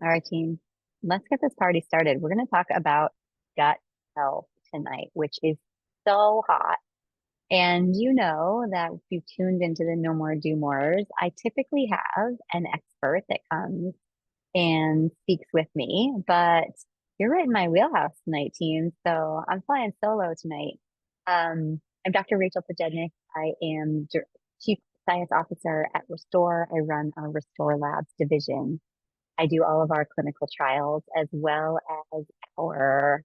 All right, team, let's get this party started. We're going to talk about gut health tonight, which is so hot. And you know that if you tuned into the No More Do Mores, I typically have an expert that comes and speaks with me, but you're right in my wheelhouse tonight, team. So I'm flying solo tonight. I'm Dr. Rachel Pojednic. I am Chief Science Officer at Restore. I run our Restore Labs division. I do all of our clinical trials as well as our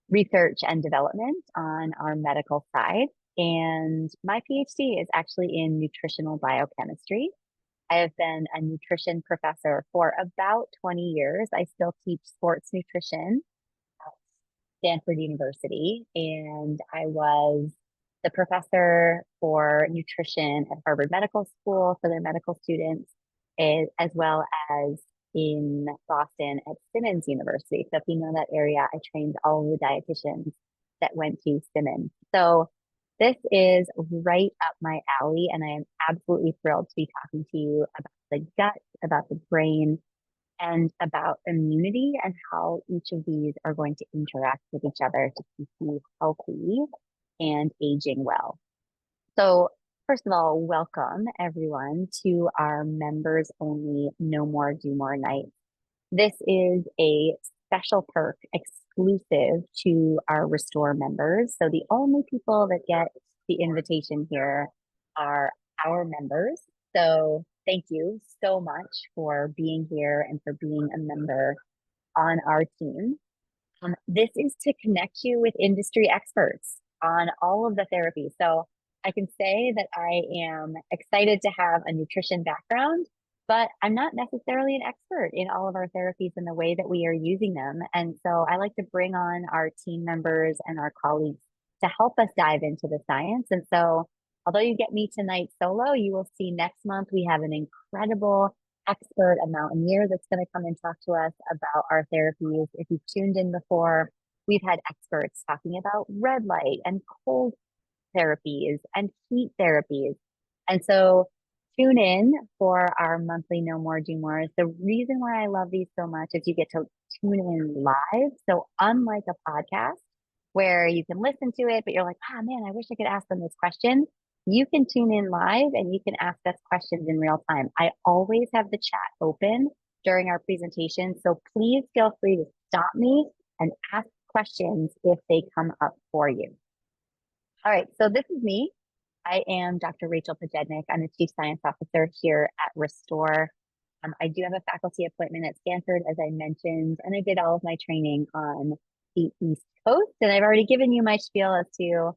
research and development on our medical side. And my PhD is actually in nutritional biochemistry. I have been a nutrition professor for about 20 years. I still teach sports nutrition at Stanford University, and I was the professor for nutrition at Harvard Medical School for their medical students, as well as in Boston at Simmons University. So if you know that area, I trained all of the dietitians that went to Simmons. So this is right up my alley, and I am absolutely thrilled to be talking to you about the gut, about the brain, and about immunity and how each of these are going to interact with each other to keep you healthy and aging well. So, first of all, welcome everyone to our members only No More Do More night. This is a special perk exclusive to our Restore members. So the only people that get the invitation here are our members. So thank you so much for being here and for being a member on our team. This is to connect you with industry experts on all of the therapies. So I can say that I am excited to have a nutrition background, but I'm not necessarily an expert in all of our therapies and the way that we are using them. And so I like to bring on our team members and our colleagues to help us dive into the science. And so although you get me tonight solo, you will see next month we have an incredible expert, a mountaineer that's going to come and talk to us about our therapies. If you've tuned in before, we've had experts talking about red light and cold therapies and heat therapies. And so tune in for our monthly No More Do More. The reason why I love these so much is you get to tune in live. So unlike a podcast where you can listen to it, but you're like, ah, man, I wish I could ask them this question. You can tune in live and you can ask us questions in real time. I always have the chat open during our presentation. So please feel free to stop me and ask questions if they come up for you. All right, so this is me. I am Dr. Rachel Pojednic. I'm the Chief Science Officer here at Restore. I do have a faculty appointment at Stanford, as I mentioned, and I did all of my training on the East Coast. And I've already given you my spiel as to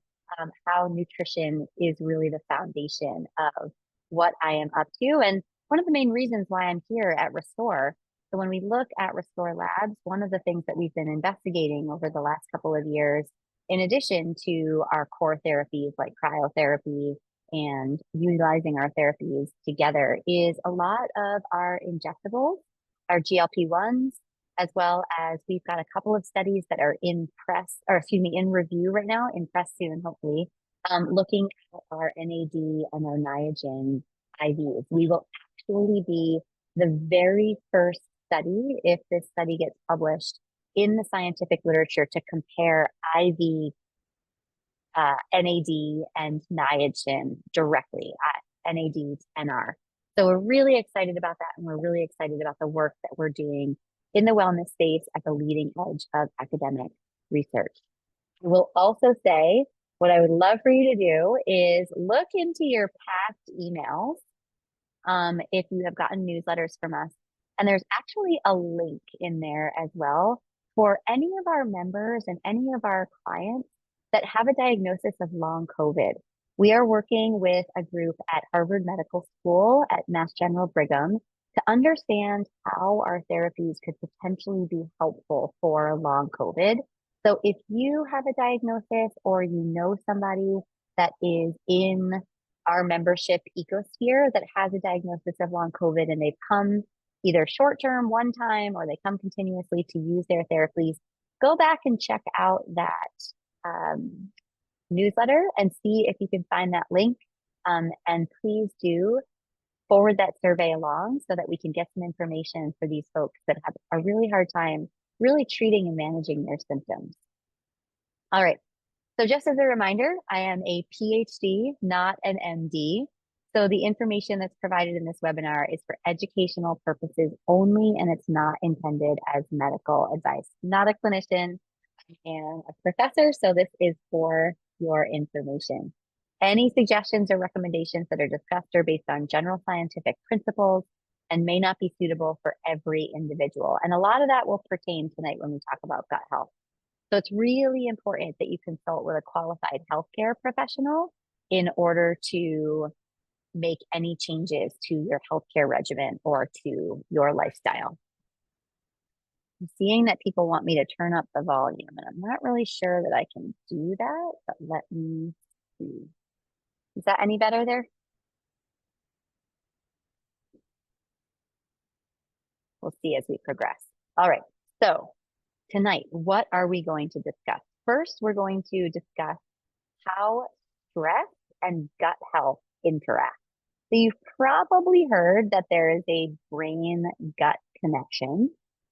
how nutrition is really the foundation of what I am up to. And one of the main reasons why I'm here at Restore. So when we look at Restore Labs, one of the things that we've been investigating over the last couple of years, in addition to our core therapies like cryotherapy and utilizing our therapies together, is a lot of our injectables, our GLP-1s, as well as we've got a couple of studies that are in review right now, in press soon, hopefully, looking at our NAD and our Niagen IVs. We will actually be the very first study, if this study gets published, in the scientific literature to compare IV NAD and Niagen directly at NAD to NR. So we're really excited about that, and we're really excited about the work that we're doing in the wellness space at the leading edge of academic research. I will also say what I would love for you to do is look into your past emails if you have gotten newsletters from us. And there's actually a link in there as well for any of our members and any of our clients that have a diagnosis of long COVID. We are working with a group at Harvard Medical School at Mass General Brigham to understand how our therapies could potentially be helpful for long COVID. So if you have a diagnosis or you know somebody that is in our membership ecosphere that has a diagnosis of long COVID and they've come either short-term one time or they come continuously to use their therapies, go back and check out that newsletter and see if you can find that link. And please do forward that survey along so that we can get some information for these folks that have a really hard time really treating and managing their symptoms. All right. So just as a reminder, I am a PhD, not an MD. So the information that's provided in this webinar is for educational purposes only, and it's not intended as medical advice. Not a clinician and a professor, so this is for your information. Any suggestions or recommendations that are discussed are based on general scientific principles and may not be suitable for every individual. And a lot of that will pertain tonight when we talk about gut health. So it's really important that you consult with a qualified healthcare professional in order to make any changes to your healthcare regimen or to your lifestyle. I'm seeing that people want me to turn up the volume, and I'm not really sure that I can do that, but let me see. Is that any better there? We'll see as we progress. All right, so tonight, what are we going to discuss? First, we're going to discuss how stress and gut health interact. So you've probably heard that there is a brain-gut connection,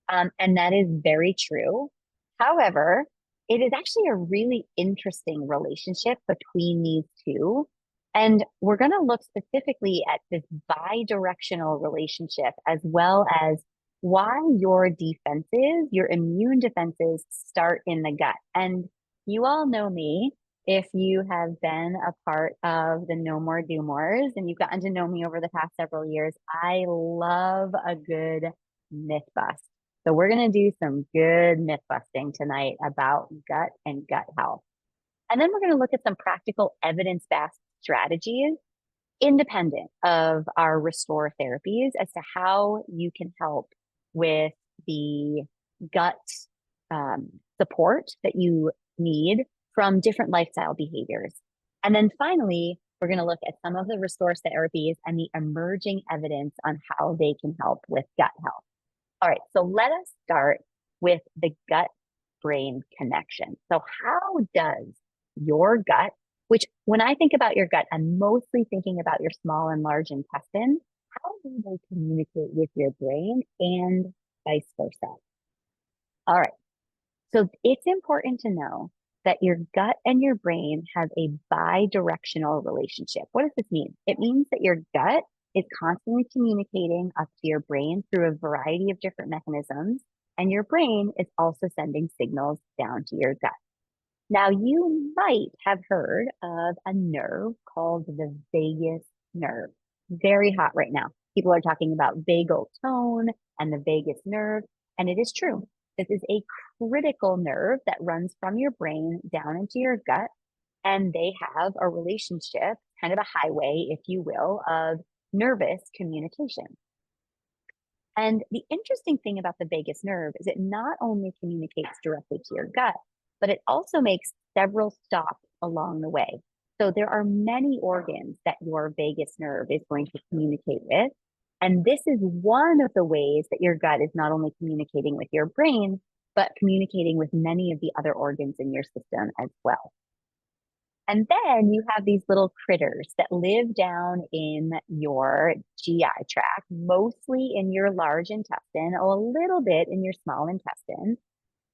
and that is very true. However, it is actually a really interesting relationship between these two. And we're going to look specifically at this bi-directional relationship, as well as why your defenses, your immune defenses, start in the gut. And you all know me. If you have been a part of the No More Do Mores and you've gotten to know me over the past several years, I love a good myth bust. So we're going to do some good myth busting tonight about gut and gut health. And then we're going to look at some practical evidence-based strategies independent of our restore therapies as to how you can help with the gut support that you need from different lifestyle behaviors. And then finally, we're going to look at some of the restore therapies and the emerging evidence on how they can help with gut health. All right, so let us start with the gut-brain connection. So how does your gut, which when I think about your gut, I'm mostly thinking about your small and large intestine, how do they communicate with your brain and vice versa? All right, so it's important to know that your gut and your brain have a bi-directional relationship. What does this mean? It means that your gut is constantly communicating up to your brain through a variety of different mechanisms, and your brain is also sending signals down to your gut. Now, you might have heard of a nerve called the vagus nerve. Very hot right now. People are talking about vagal tone and the vagus nerve, and it is true. This is a critical nerve that runs from your brain down into your gut, and they have a relationship, kind of a highway, if you will, of nervous communication. And the interesting thing about the vagus nerve is it not only communicates directly to your gut, but it also makes several stops along the way. So there are many organs that your vagus nerve is going to communicate with. And this is one of the ways that your gut is not only communicating with your brain, but communicating with many of the other organs in your system as well. And then you have these little critters that live down in your GI tract, mostly in your large intestine, or a little bit in your small intestine.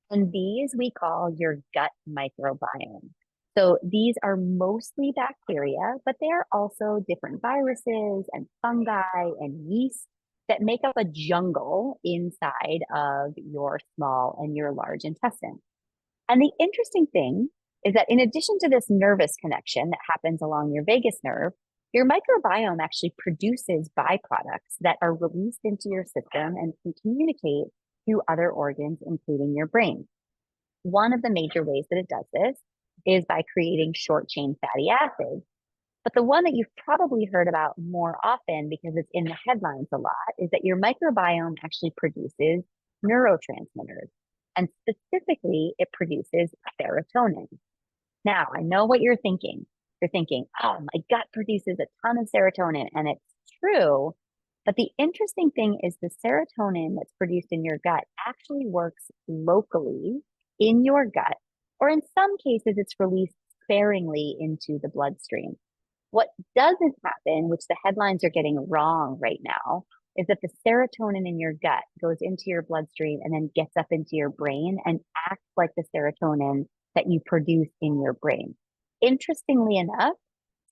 And these we call your gut microbiome. So these are mostly bacteria, but they are also different viruses and fungi and yeast that make up a jungle inside of your small and your large intestine. And the interesting thing is that in addition to this nervous connection that happens along your vagus nerve, your microbiome actually produces byproducts that are released into your system and can communicate to other organs, including your brain. One of the major ways that it does this is by creating short chain fatty acids. But the one that you've probably heard about more often because it's in the headlines a lot is that your microbiome actually produces neurotransmitters. And specifically, it produces serotonin. Now, I know what you're thinking. You're thinking, oh, my gut produces a ton of serotonin, and it's true. But the interesting thing is the serotonin that's produced in your gut actually works locally in your gut, or in some cases, it's released sparingly into the bloodstream. What doesn't happen, which the headlines are getting wrong right now, is that the serotonin in your gut goes into your bloodstream and then gets up into your brain and acts like the serotonin that you produce in your brain. Interestingly enough,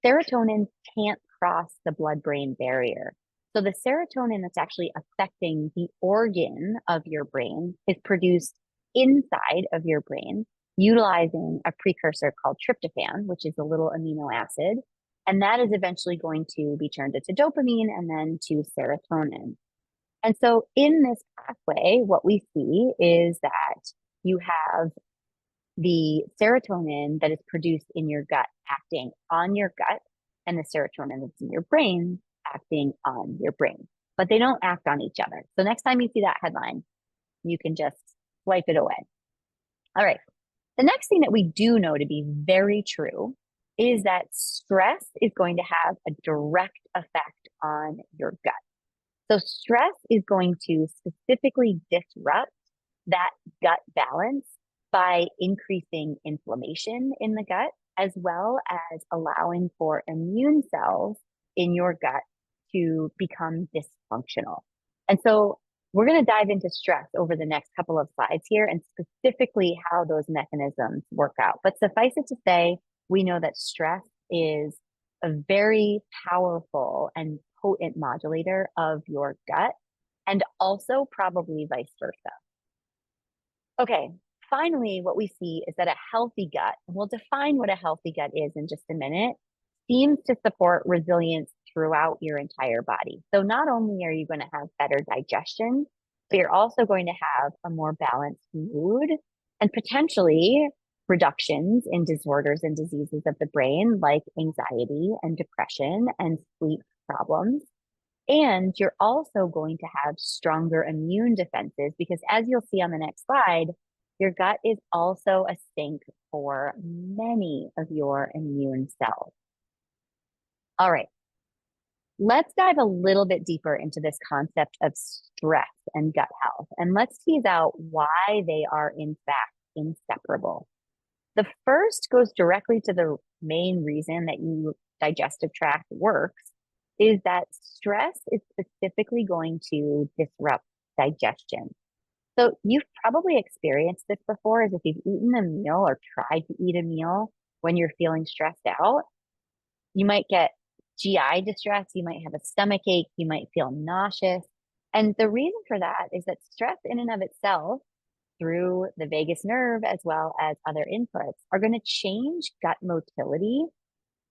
serotonin can't cross the blood-brain barrier. So the serotonin that's actually affecting the organ of your brain is produced inside of your brain, utilizing a precursor called tryptophan, which is a little amino acid. And that is eventually going to be turned into dopamine and then to serotonin. And so in this pathway, what we see is that you have the serotonin that is produced in your gut acting on your gut, and the serotonin that's in your brain acting on your brain. But they don't act on each other. So next time you see that headline, you can just wipe it away. All right. The next thing that we do know to be very true is that stress is going to have a direct effect on your gut. So stress is going to specifically disrupt that gut balance by increasing inflammation in the gut, as well as allowing for immune cells in your gut to become dysfunctional. And so we're going to dive into stress over the next couple of slides here and specifically how those mechanisms work out. But suffice it to say, we know that stress is a very powerful and potent modulator of your gut, and also probably vice versa. Okay, finally, what we see is that a healthy gut, and we'll define what a healthy gut is in just a minute, seems to support resilience throughout your entire body. So not only are you going to have better digestion, but you're also going to have a more balanced mood and potentially reductions in disorders and diseases of the brain like anxiety and depression and sleep problems. And you're also going to have stronger immune defenses because, as you'll see on the next slide, your gut is also a sink for many of your immune cells. All right, let's dive a little bit deeper into this concept of stress and gut health, and let's tease out why they are in fact inseparable. The first goes directly to the main reason that your digestive tract works, is that stress is specifically going to disrupt digestion. So you've probably experienced this before, as if you've eaten a meal or tried to eat a meal when you're feeling stressed out. You might get GI distress, you might have a stomach ache, you might feel nauseous. And the reason for that is that stress in and of itself, through the vagus nerve as well as other inputs, are going to change gut motility,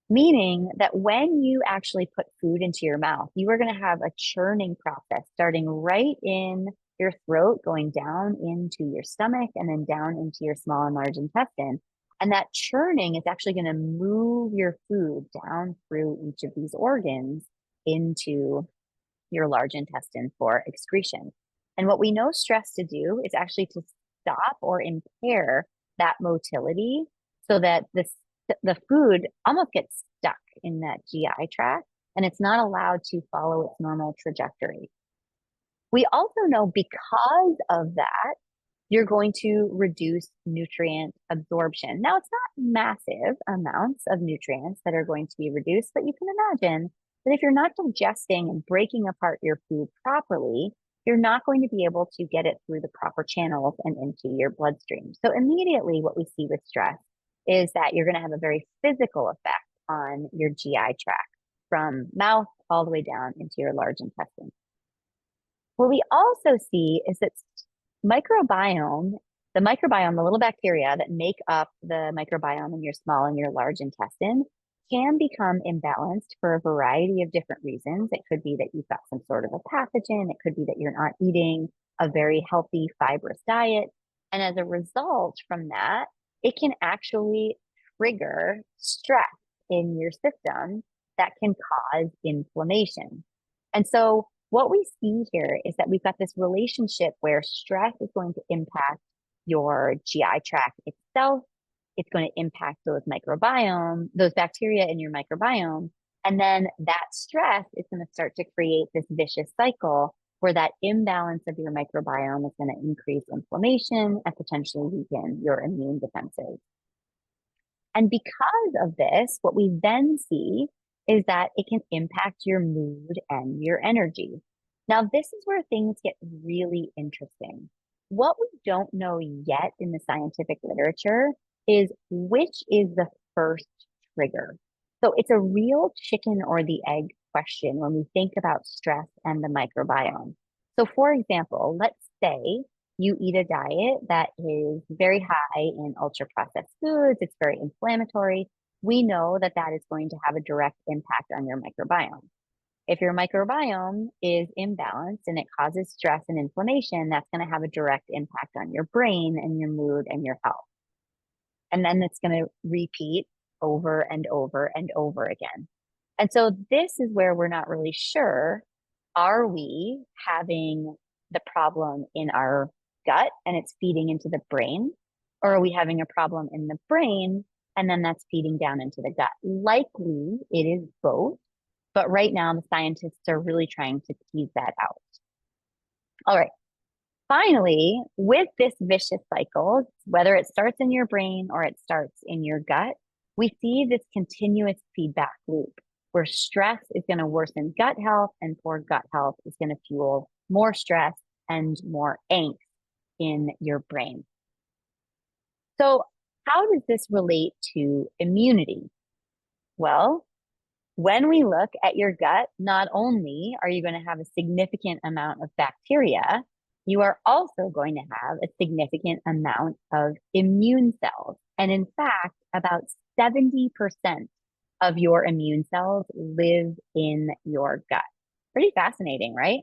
meaning that when you actually put food into your mouth, you are going to have a churning process starting right in your throat, going down into your stomach, and then down into your small and large intestine. And that churning is actually going to move your food down through each of these organs into your large intestine for excretion. And what we know stress to do is actually to stop or impair that motility so that the food almost gets stuck in that GI tract and it's not allowed to follow its normal trajectory. We also know because of that, you're going to reduce nutrient absorption. Now, it's not massive amounts of nutrients that are going to be reduced, but you can imagine that if you're not digesting and breaking apart your food properly, you're not going to be able to get it through the proper channels and into your bloodstream. So immediately what we see with stress is that you're going to have a very physical effect on your GI tract from mouth all the way down into your large intestine. What we also see is that microbiome, the little bacteria that make up the microbiome in your small and your large intestine, can become imbalanced for a variety of different reasons. It could be that you've got some sort of a pathogen. It could be that you're not eating a very healthy, fibrous diet. And as a result from that, it can actually trigger stress in your system that can cause inflammation. And so what we see here is that we've got this relationship where stress is going to impact your GI tract itself. It's going to impact those bacteria in your microbiome. And then that stress is going to start to create this vicious cycle where that imbalance of your microbiome is going to increase inflammation and potentially weaken your immune defenses. And because of this, what we then see is that it can impact your mood and your energy. Now, this is where things get really interesting. What we don't know yet in the scientific literature is which is the first trigger. So it's a real chicken or the egg question when we think about stress and the microbiome. So, for example, let's say you eat a diet that is very high in ultra processed foods, it's very inflammatory. We know that that is going to have a direct impact on your microbiome. If your microbiome is imbalanced and it causes stress and inflammation, that's going to have a direct impact on your brain and your mood and your health. And then it's going to repeat over and over and over again. And so this is where we're not really sure. Are we having the problem in our gut and it's feeding into the brain? Or are we having a problem in the brain and then that's feeding down into the gut? Likely it is both. But right now, the scientists are really trying to tease that out. All right. Finally, with this vicious cycle, whether it starts in your brain or it starts in your gut, we see this continuous feedback loop where stress is going to worsen gut health and poor gut health is going to fuel more stress and more angst in your brain. So how does this relate to immunity? Well, when we look at your gut, not only are you going to have a significant amount of bacteria, you are also going to have a significant amount of immune cells. And in fact, about 70% of your immune cells live in your gut. Pretty fascinating, right?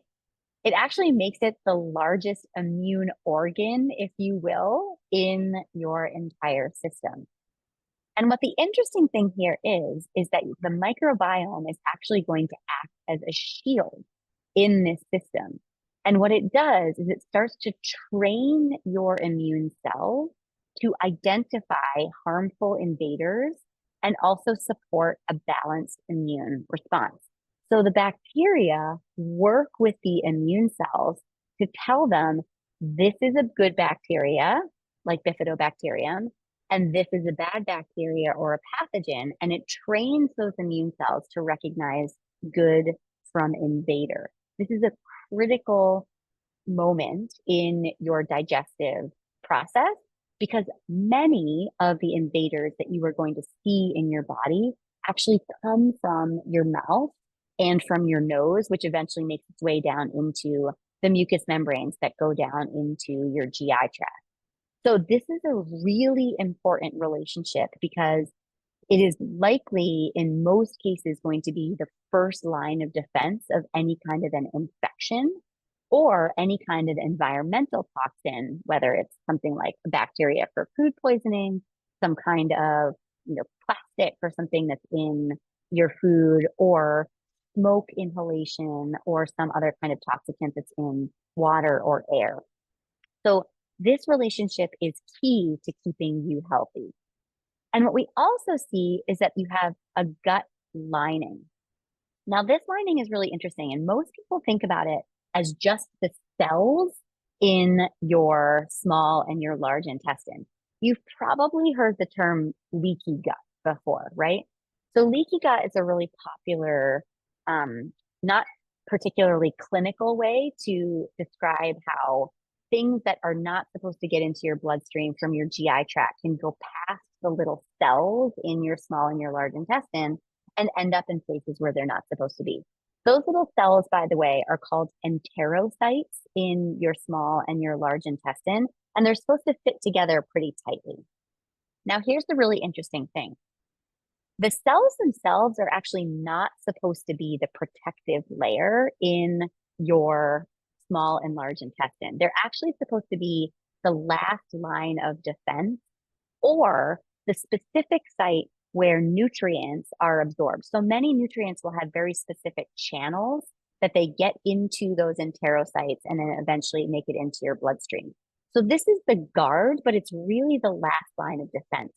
It actually makes it the largest immune organ, if you will, in your entire system. And what the interesting thing here is that the microbiome is actually going to act as a shield in this system. And what it does is it starts to train your immune cells to identify harmful invaders and also support a balanced immune response. So the bacteria work with the immune cells to tell them this is a good bacteria, like bifidobacterium, and this is a bad bacteria or a pathogen, and it trains those immune cells to recognize good from invader. This is a critical moment in your digestive process because many of the invaders that you are going to see in your body actually come from your mouth and from your nose, which eventually makes its way down into the mucous membranes that go down into your GI tract. So this is a really important relationship because it is likely in most cases going to be the first line of defense of any kind of an infection or any kind of environmental toxin, whether it's something like a bacteria for food poisoning, some kind of plastic or something that's in your food, or smoke inhalation, or some other kind of toxicant that's in water or air. So this relationship is key to keeping you healthy. And what we also see is that you have a gut lining. Now, this lining is really interesting, and most people think about it as just the cells in your small and your large intestine. You've probably heard the term leaky gut before, right? So leaky gut is a really popular, not particularly clinical way to describe how things that are not supposed to get into your bloodstream from your GI tract can go past the little cells in your small and your large intestine and end up in places where they're not supposed to be. Those little cells, by the way, are called enterocytes in your small and your large intestine, and they're supposed to fit together pretty tightly. Now, here's the really interesting thing. The cells themselves are actually not supposed to be the protective layer in your small and large intestine. They're actually supposed to be the last line of defense or the specific site where nutrients are absorbed. So many nutrients will have very specific channels that they get into those enterocytes and then eventually make it into your bloodstream. So this is the guard, but it's really the last line of defense.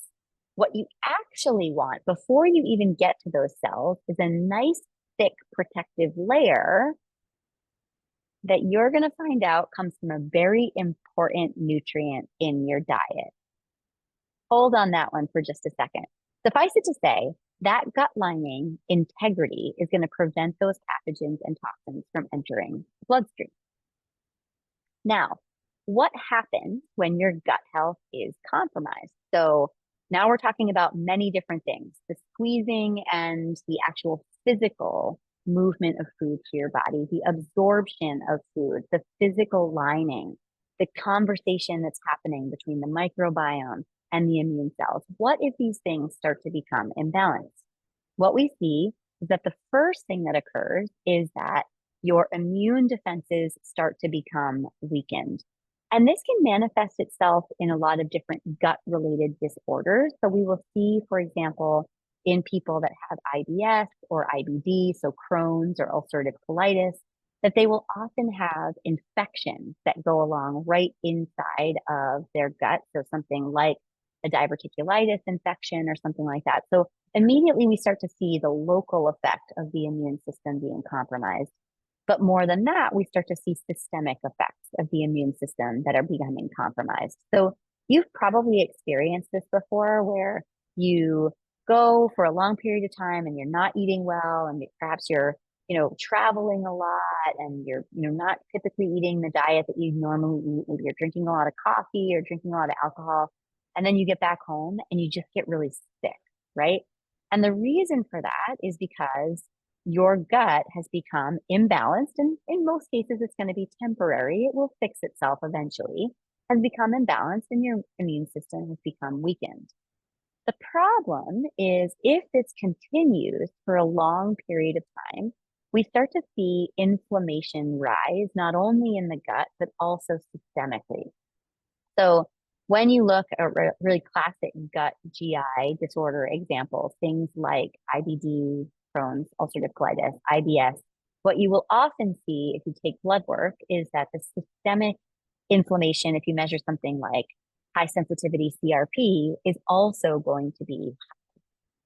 What you actually want before you even get to those cells is a nice, thick protective layer that you're going to find out comes from a very important nutrient in your diet. Hold on that one for just a second. Suffice it to say That gut lining integrity is going to prevent those pathogens and toxins from entering the bloodstream. Now, what happens when your gut health is compromised? So now we're talking about many different things, the squeezing and the actual physical movement of food to your body, the absorption of food, the physical lining, the conversation that's happening between the microbiome and the immune cells. What if these things start to become imbalanced? What we see is that the first thing that occurs is that your immune defenses start to become weakened. And this can manifest itself in a lot of different gut related disorders. So we will see, for example, in people that have IBS or IBD, so Crohn's or ulcerative colitis, that they will often have infections that go along right inside of their gut. So something like a diverticulitis infection or something like that. So immediately we start to see the local effect of the immune system being compromised. But more than that, we start to see systemic effects of the immune system that are becoming compromised. So you've probably experienced this before where you go for a long period of time and you're not eating well, and perhaps you're, traveling a lot, and you're, not typically eating the diet that you normally eat. Maybe you're drinking a lot of coffee or drinking a lot of alcohol, and then you get back home and you just get really sick, right? And the reason for that is because your gut has become imbalanced, and in most cases it's going to be temporary. It will fix itself eventually. Has become imbalanced and your immune system has become weakened. The problem is if this continues for a long period of time, we start to see inflammation rise, not only in the gut, but also systemically. So when you look at really classic gut GI disorder examples, things like IBD, Crohn's, ulcerative colitis, IBS, what you will often see if you take blood work is that the systemic inflammation, if you measure something like high sensitivity CRP, is also going to be high.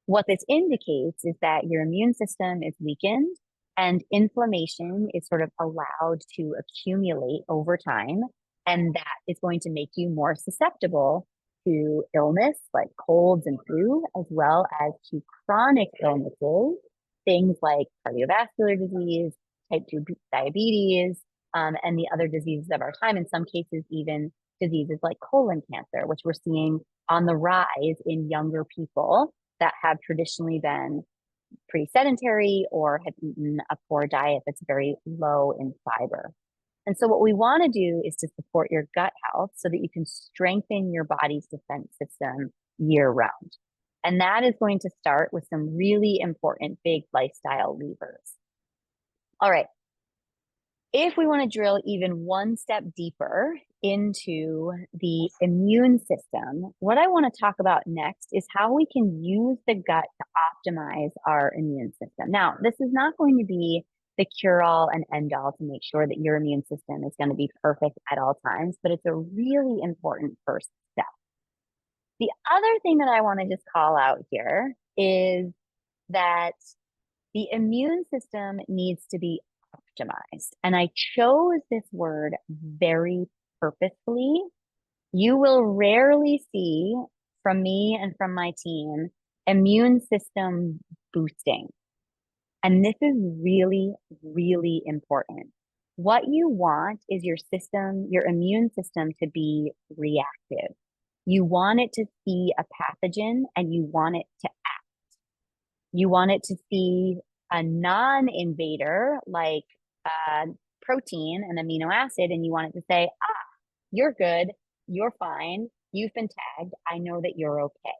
What this indicates is that your immune system is weakened and inflammation is sort of allowed to accumulate over time. And that is going to make you more susceptible to illness like colds and flu, as well as to chronic illnesses, things like cardiovascular disease, type 2 diabetes, and the other diseases of our time. In some cases, even diseases like colon cancer, which we're seeing on the rise in younger people that have traditionally been pretty sedentary or have eaten a poor diet that's very low in fiber. And so what we want to do is to support your gut health so that you can strengthen your body's defense system year round. And that is going to start with some really important big lifestyle levers. All right. If we want to drill even one step deeper into the immune system, what I want to talk about next is how we can use the gut to optimize our immune system. Now, this is not going to be the cure-all and end-all to make sure that your immune system is going to be perfect at all times, but it's a really important first step. The other thing that I want to just call out here is that the immune system needs to be optimized. And I chose this word very purposefully. You will rarely see from me and from my team immune system boosting. And this is really, really important. What you want is your system, your immune system, to be reactive. You want it to see a pathogen and you want it to act. You want it to see a non-invader like protein, an amino acid, and you want it to say, you're good, you're fine, you've been tagged, I know that you're okay.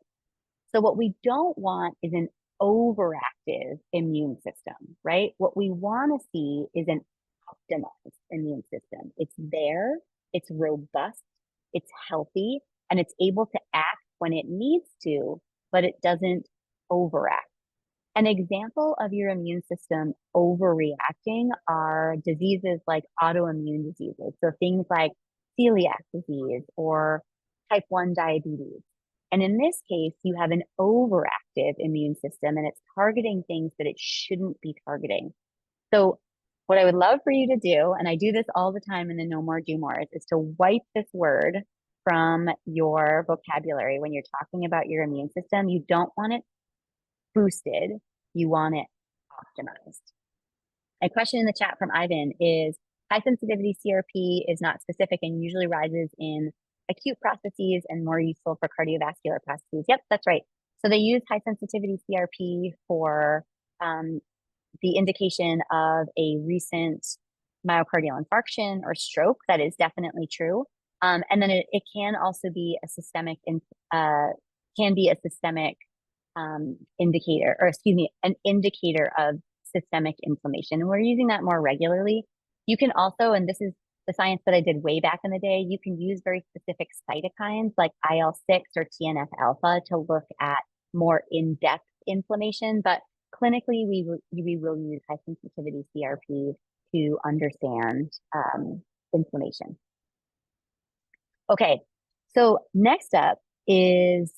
So what we don't want is an overactive immune system, right? What we want to see is an optimized immune system. It's there, it's robust, it's healthy, and it's able to act when it needs to, but it doesn't overact. An example of your immune system overreacting are diseases like autoimmune diseases. So things like celiac disease or type 1 diabetes. And in this case, you have an overactive immune system and it's targeting things that it shouldn't be targeting. So what I would love for you to do, and I do this all the time in the No More Do More, is to wipe this word from your vocabulary when you're talking about your immune system. You don't want it boosted. You want it optimized. A question in the chat from Ivan is, high sensitivity CRP is not specific and usually rises in acute processes and more useful for cardiovascular processes. Yep, that's right. So they use high sensitivity CRP for the indication of a recent myocardial infarction or stroke. That is definitely true. And then it can also be a systemic, indicator, or excuse me, an indicator of systemic inflammation. And we're using that more regularly. You can also, and this is the science that I did way back in the day, you can use very specific cytokines like IL-6 or TNF alpha to look at more in-depth inflammation. But clinically, we will use high sensitivity CRP to understand inflammation. Okay, so next up is,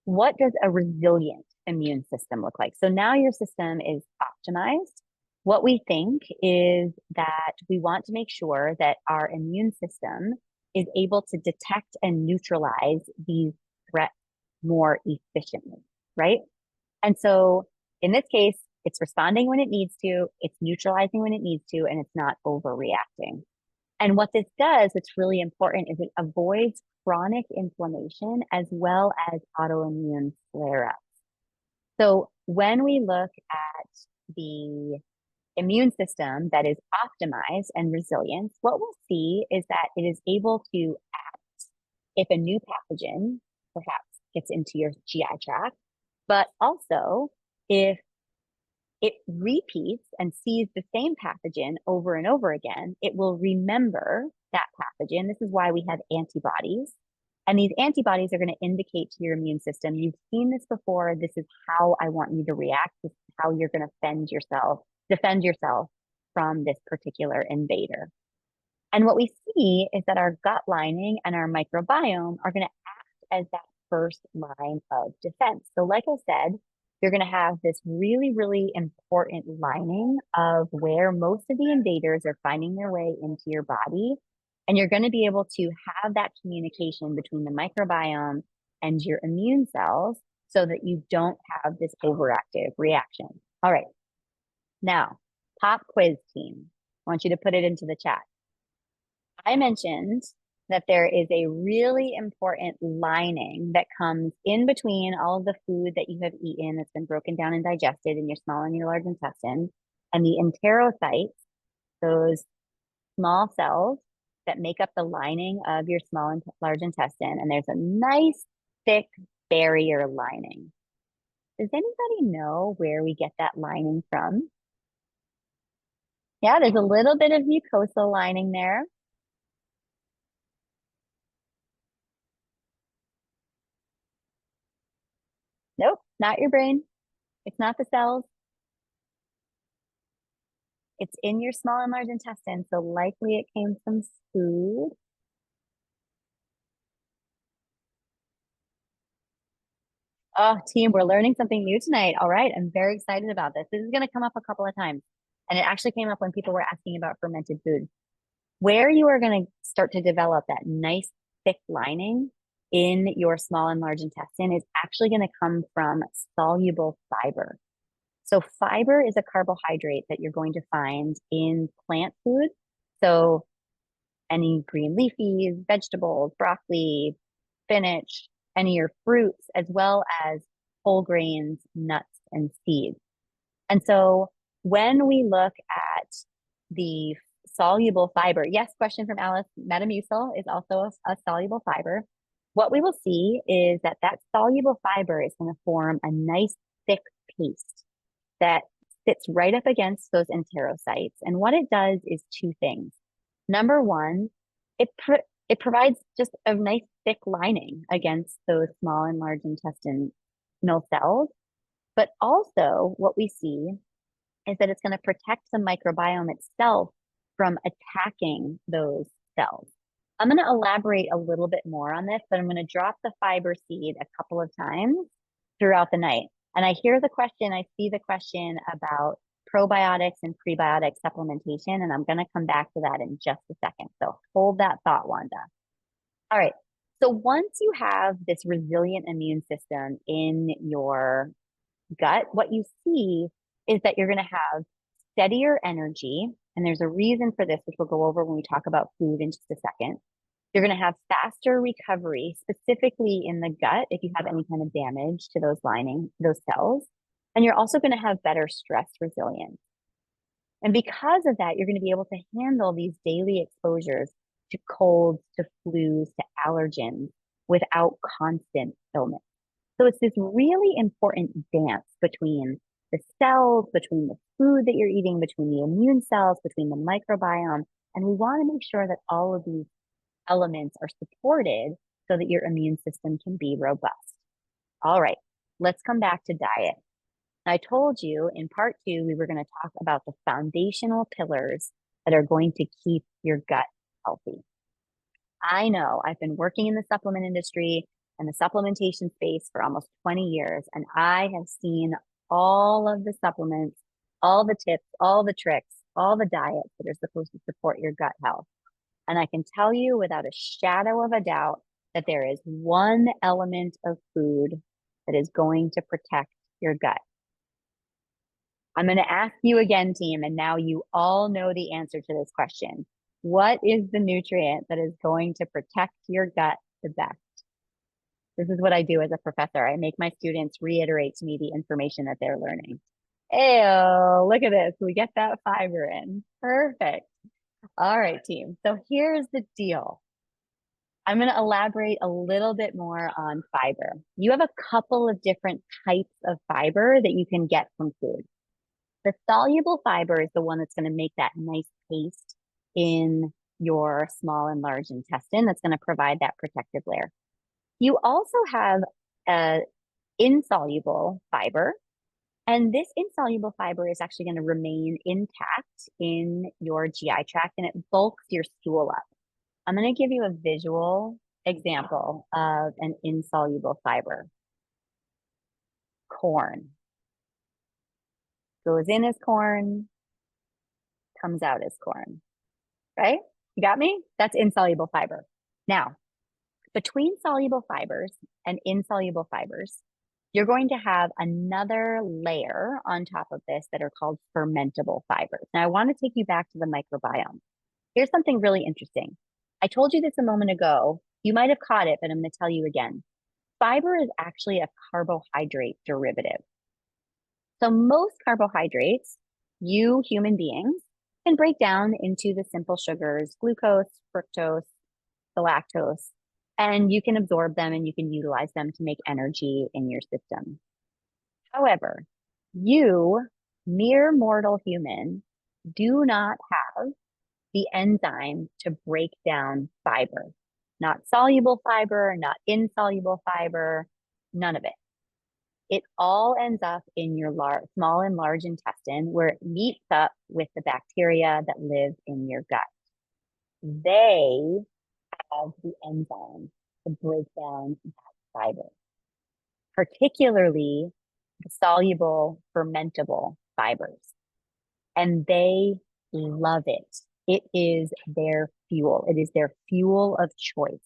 what does a resilient immune system look like? So now your system is optimized. What we think is that we want to make sure that our immune system is able to detect and neutralize these threats more efficiently, right? And so in this case, it's responding when it needs to, it's neutralizing when it needs to, and it's not overreacting. And what this does, what's really important, is it avoids chronic inflammation as well as autoimmune flare-ups. So when we look at the immune system that is optimized and resilient, what we'll see is that it is able to act if a new pathogen perhaps gets into your GI tract, but also if it repeats and sees the same pathogen over and over again, it will remember that pathogen. This is why we have antibodies. And these antibodies are going to indicate to your immune system, you've seen this before. This is how I want you to react. This is how you're going to defend yourself from this particular invader. And what we see is that our gut lining and our microbiome are going to act as that first line of defense. So like I said, you're going to have this really, really important lining of where most of the invaders are finding their way into your body. And you're going to be able to have that communication between the microbiome and your immune cells so that you don't have this overactive reaction. All right. Now, pop quiz team. I want you to put it into the chat. I mentioned that there is a really important lining that comes in between all of the food that you have eaten that's been broken down and digested in your small and your large intestine, and the enterocytes, those small cells that make up the lining of your small and large intestine. And there's a nice thick barrier lining. Does anybody know where we get that lining from? Yeah, there's a little bit of mucosal lining there. Nope, not your brain. It's not the cells. It's in your small and large intestine, so likely it came from food. Oh, team, we're learning something new tonight. All right, I'm very excited about this. This is going to come up a couple of times, and it actually came up when people were asking about fermented food. Where you are going to start to develop that nice thick lining in your small and large intestine is actually going to come from soluble fiber. So fiber is a carbohydrate that you're going to find in plant food. So any green leafies, vegetables, broccoli, spinach, any of your fruits, as well as whole grains, nuts, and seeds. And so when we look at the soluble fiber, yes, question from Alice, Metamucil is also a soluble fiber. What we will see is that that soluble fiber is going to form a nice thick paste that sits right up against those enterocytes. And what it does is two things. Number one, it provides just a nice thick lining against those small and large intestinal cells. But also what we see is that it's going to protect the microbiome itself from attacking those cells. I'm going to elaborate a little bit more on this, but I'm going to drop the fiber seed a couple of times throughout the night. And I hear the question, I see the question about probiotics and prebiotic supplementation, and I'm going to come back to that in just a second. So hold that thought, Wanda. All right. So once you have this resilient immune system in your gut, what you see is that you're going to have steadier energy. And there's a reason for this, which we'll go over when we talk about food in just a second. You're going to have faster recovery, specifically in the gut, if you have any kind of damage to those lining, those cells. And you're also going to have better stress resilience. And because of that, you're going to be able to handle these daily exposures to colds, to flus, to allergens without constant illness. So it's this really important dance between the cells, between the food that you're eating, between the immune cells, between the microbiome. And we want to make sure that all of these elements are supported so that your immune system can be robust. All right, let's come back to diet. I told you in part 2, we were going to talk about the foundational pillars that are going to keep your gut healthy. I know I've been working in the supplement industry and the supplementation space for almost 20 years, and I have seen all of the supplements, all the tips, all the tricks, all the diets that are supposed to support your gut health. And I can tell you without a shadow of a doubt that there is one element of food that is going to protect your gut. I'm going to ask you again, team, and now you all know the answer to this question. What is the nutrient that is going to protect your gut the best? This is what I do as a professor. I make my students reiterate to me the information that they're learning. Ew, look at this. We get that fiber in. Perfect. All right, team. So here's the deal. I'm going to elaborate a little bit more on fiber. You have a couple of different types of fiber that you can get from food. The soluble fiber is the one that's going to make that nice paste in your small and large intestine that's going to provide that protective layer. You also have insoluble fiber, and this insoluble fiber is actually going to remain intact in your GI tract, and it bulks your stool up. I'm going to give you a visual example of an insoluble fiber. Corn. Goes in as corn, comes out as corn, right? You got me? That's insoluble fiber. Now, between soluble fibers and insoluble fibers, you're going to have another layer on top of this that are called fermentable fibers. Now, I want to take you back to the microbiome. Here's something really interesting. I told you this a moment ago. You might have caught it, but I'm going to tell you again. Fiber is actually a carbohydrate derivative. So most carbohydrates, you human beings, can break down into the simple sugars, glucose, fructose, galactose, and you can absorb them and you can utilize them to make energy in your system. However, you, mere mortal human, do not have the enzyme to break down fiber. Not soluble fiber, not insoluble fiber, none of it. It all ends up in your small and large intestine where it meets up with the bacteria that live in your gut. They have the enzyme to break down that fiber, particularly the soluble fermentable fibers. And they love it. It is their fuel. It is their fuel of choice.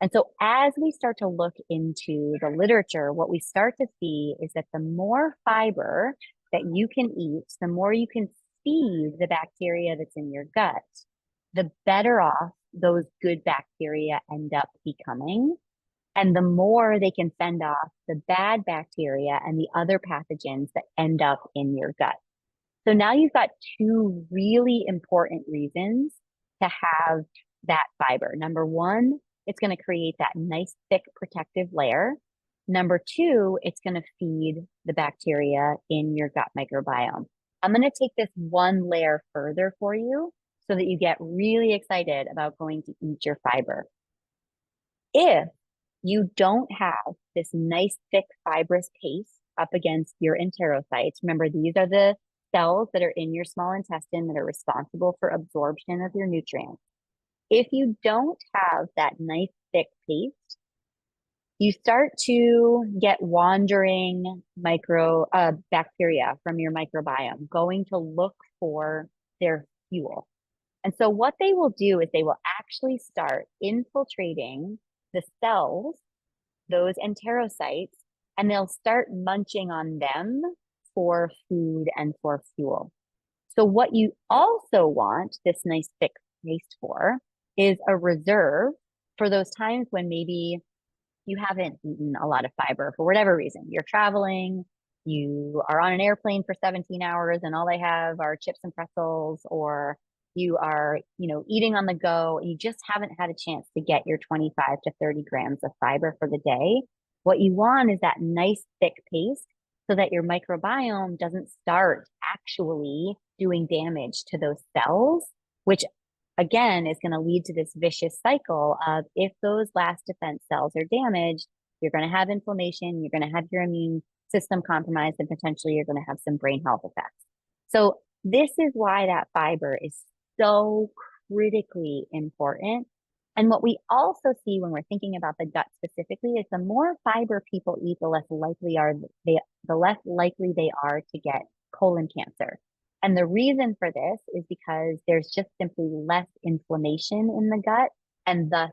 And so as we start to look into the literature, what we start to see is that the more fiber that you can eat, the more you can feed the bacteria that's in your gut, the better off those good bacteria end up becoming. And the more they can fend off the bad bacteria and the other pathogens that end up in your gut. So now you've got two really important reasons to have that fiber. Number one, it's going to create that nice, thick, protective layer. Number two, it's going to feed the bacteria in your gut microbiome. I'm going to take this one layer further for you so that you get really excited about going to eat your fiber. If you don't have this nice, thick, fibrous paste up against your enterocytes, remember, these are the cells that are in your small intestine that are responsible for absorption of your nutrients. If you don't have that nice thick paste, you start to get wandering bacteria from your microbiome going to look for their fuel. And so what they will do is they will actually start infiltrating the cells, those enterocytes, and they'll start munching on them for food and for fuel. So what you also want this nice thick paste for is a reserve for those times when maybe you haven't eaten a lot of fiber for whatever reason. You're traveling, you are on an airplane for 17 hours and all they have are chips and pretzels, or you are, eating on the go, and you just haven't had a chance to get your 25 to 30 grams of fiber for the day. What you want is that nice thick paste so that your microbiome doesn't start actually doing damage to those cells, which again is going to lead to this vicious cycle of, if those last defense cells are damaged, you're going to have inflammation, you're going to have your immune system compromised, and potentially you're going to have some brain health effects. So this is why that fiber is so critically important. And what we also see when we're thinking about the gut specifically is the more fiber people eat, the less likely they are to get colon cancer. And the reason for this is because there's just simply less inflammation in the gut, and thus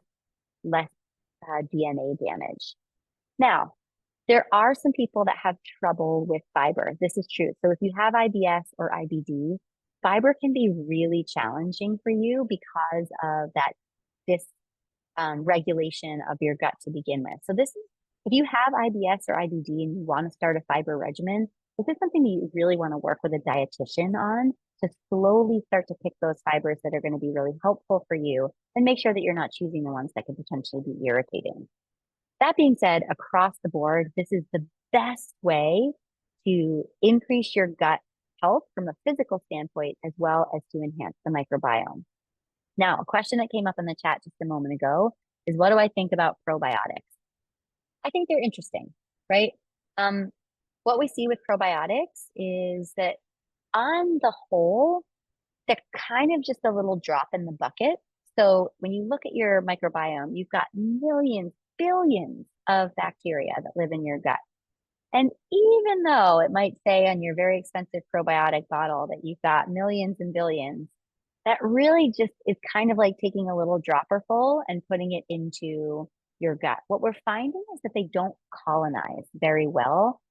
less DNA damage. Now, there are some people that have trouble with fiber. This is true. So if you have IBS or IBD, fiber can be really challenging for you because of this regulation of your gut to begin with. So if you have IBS or IBD and you want to start a fiber regimen, this is something that you really want to work with a dietitian on, to slowly start to pick those fibers that are going to be really helpful for you, and make sure that you're not choosing the ones that can potentially be irritating. That being said, across the board, this is the best way to increase your gut health from a physical standpoint, as well as to enhance the microbiome. Now, a question that came up in the chat just a moment ago is, what do I think about probiotics? I think they're interesting, right? What we see with probiotics is that on the whole, they're kind of just a little drop in the bucket. So when you look at your microbiome, you've got millions, billions of bacteria that live in your gut. And even though it might say on your very expensive probiotic bottle that you've got millions and billions, that really just is kind of like taking a little dropper full and putting it into your gut. What we're finding is that they don't colonize very well.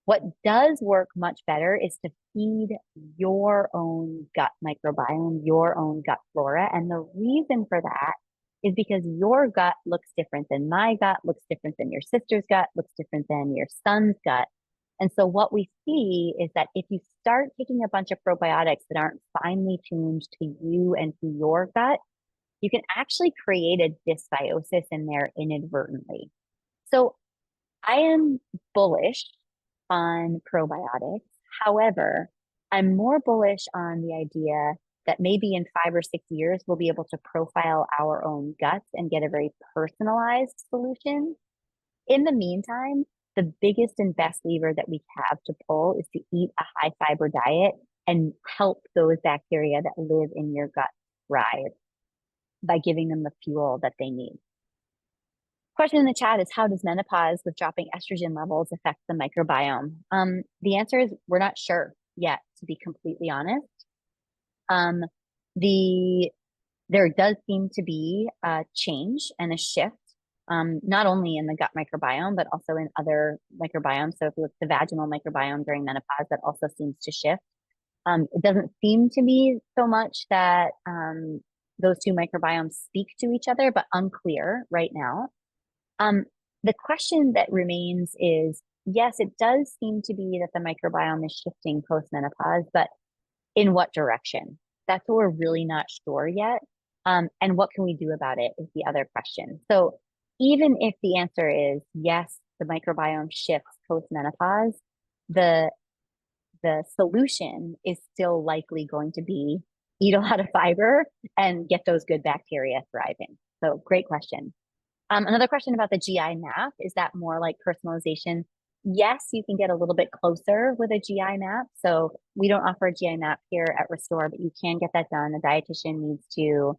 What does work much better is to feed your own gut microbiome, your own gut flora. And the reason for that is because your gut looks different than my gut, looks different than your sister's gut, looks different than your son's gut. And so what we see is that if you start taking a bunch of probiotics that aren't finely tuned to you and to your gut, you can actually create a dysbiosis in there inadvertently. So I am bullish on probiotics. However, I'm more bullish on the idea that maybe in 5 or 6 years, we'll be able to profile our own guts and get a very personalized solution. In the meantime, the biggest and best lever that we have to pull is to eat a high fiber diet and help those bacteria that live in your gut thrive by giving them the fuel that they need. Question in the chat is, how does menopause with dropping estrogen levels affect the microbiome? The answer is, we're not sure yet, to be completely honest. There does seem to be a change and a shift, not only in the gut microbiome, but also in other microbiomes. So if you look at the vaginal microbiome during menopause, that also seems to shift. It doesn't seem to be so much that those two microbiomes speak to each other, but unclear right now. The question that remains is, yes, it does seem to be that the microbiome is shifting post-menopause, but in what direction? That's what we're really not sure yet. And what can we do about it is the other question. So even if the answer is yes, the microbiome shifts post-menopause, the solution is still likely going to be eat a lot of fiber and get those good bacteria thriving. So great question. Another question about the GI map, is that more like personalization? Yes, you can get a little bit closer with a GI map. So we don't offer a GI map here at Restore, but you can get that done. A dietitian needs to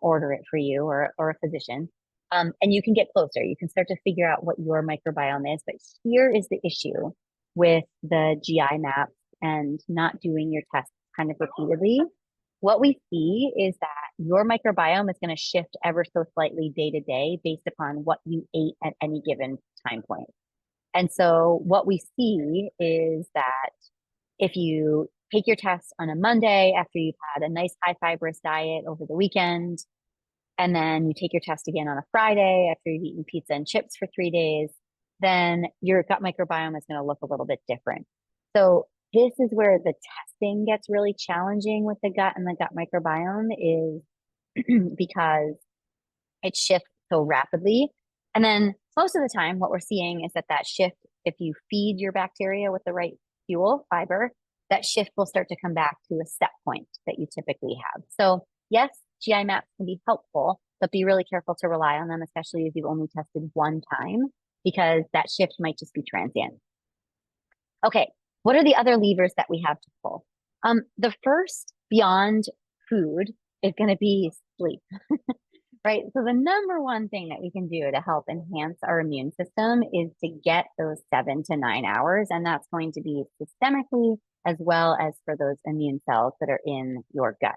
order it for you, or a physician. And you can get closer. You can start to figure out what your microbiome is. But here is the issue with the GI map and not doing your tests kind of repeatedly. What we see is that your microbiome is going to shift ever so slightly day to day based upon what you ate at any given time point. And so what we see is that if you take your test on a Monday after you've had a nice high fibrous diet over the weekend, and then you take your test again on a Friday after you've eaten pizza and chips for 3 days, then your gut microbiome is going to look a little bit different. So this is where the testing gets really challenging with the gut and the gut microbiome is because it shifts so rapidly. And then most of the time, what we're seeing is that that shift, if you feed your bacteria with the right fuel, fiber, that shift will start to come back to a set point that you typically have. So yes, GI maps can be helpful, but be really careful to rely on them, especially if you've only tested one time, because that shift might just be transient. Okay, what are the other levers that we have to pull? The first, beyond food, is going to be sleep. Right. So the number one thing that we can do to help enhance our immune system is to get those 7 to 9 hours. And that's going to be systemically as well as for those immune cells that are in your gut.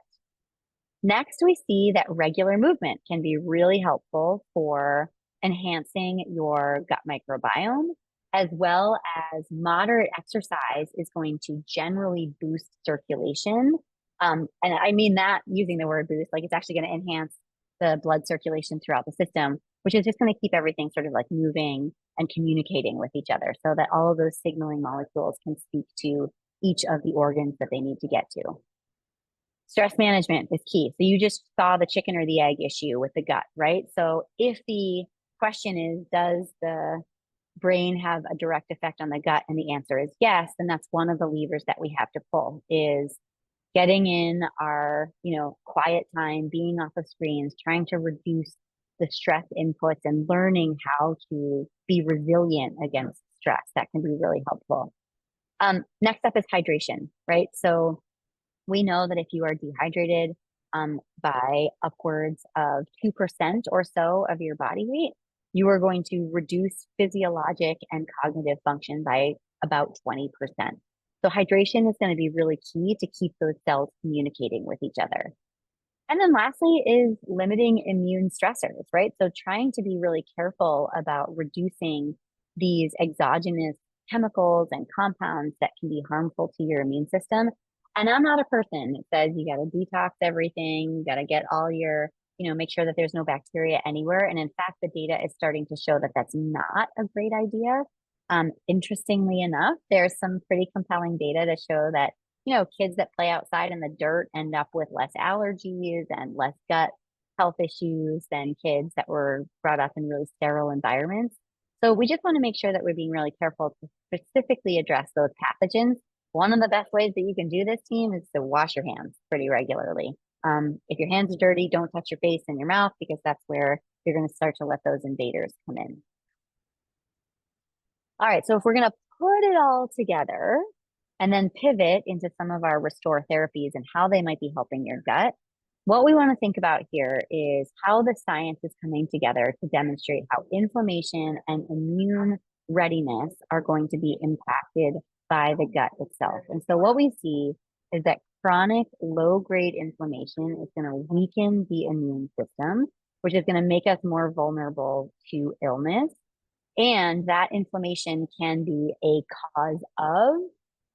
Next, we see that regular movement can be really helpful for enhancing your gut microbiome, as well as moderate exercise is going to generally boost circulation. And I mean that using the word boost, like it's actually going to enhance the blood circulation throughout the system, which is just going to keep everything sort of like moving and communicating with each other so that all of those signaling molecules can speak to each of the organs that they need to get to. Stress management is key. So you just saw the chicken or the egg issue with the gut, right? So if the question is, does the brain have a direct effect on the gut? And the answer is yes, then that's one of the levers that we have to pull is getting in our, quiet time, being off of screens, trying to reduce the stress inputs and learning how to be resilient against stress. That can be really helpful. Next up is hydration, right? So we know that if you are dehydrated by upwards of 2% or so of your body weight, you are going to reduce physiologic and cognitive function by about 20%. So hydration is going to be really key to keep those cells communicating with each other. And then lastly is limiting immune stressors, right? So trying to be really careful about reducing these exogenous chemicals and compounds that can be harmful to your immune system. And I'm not a person that says you got to detox everything, you got to get all your, make sure that there's no bacteria anywhere. And in fact, the data is starting to show that that's not a great idea. Interestingly enough, there's some pretty compelling data to show that kids that play outside in the dirt end up with less allergies and less gut health issues than kids that were brought up in really sterile environments. So we just want to make sure that we're being really careful to specifically address those pathogens. One of the best ways that you can do this, team, is to wash your hands pretty regularly. If your hands are dirty, don't touch your face and your mouth because that's where you're going to start to let those invaders come in. All right, so if we're going to put it all together, and then pivot into some of our restore therapies and how they might be helping your gut. What we want to think about here is how the science is coming together to demonstrate how inflammation and immune readiness are going to be impacted by the gut itself. And so what we see is that chronic low-grade inflammation is going to weaken the immune system, which is going to make us more vulnerable to illness. And that inflammation can be a cause of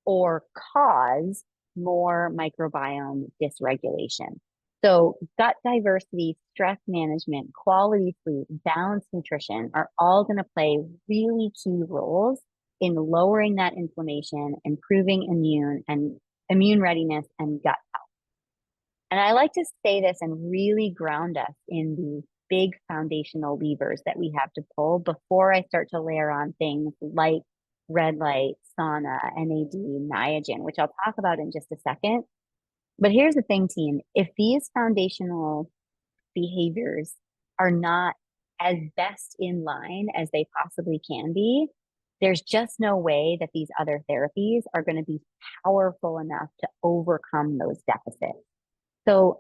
or cause more microbiome dysregulation. So gut diversity, stress management, quality sleep, balanced nutrition are all going to play really key roles in lowering that inflammation, improving immune readiness and gut health. And I like to say this and really ground us in the big foundational levers that we have to pull before I start to layer on things like red light, sauna, NAD, Niagen, which I'll talk about in just a second. But here's the thing, team. If these foundational behaviors are not as best in line as they possibly can be, there's just no way that these other therapies are going to be powerful enough to overcome those deficits. So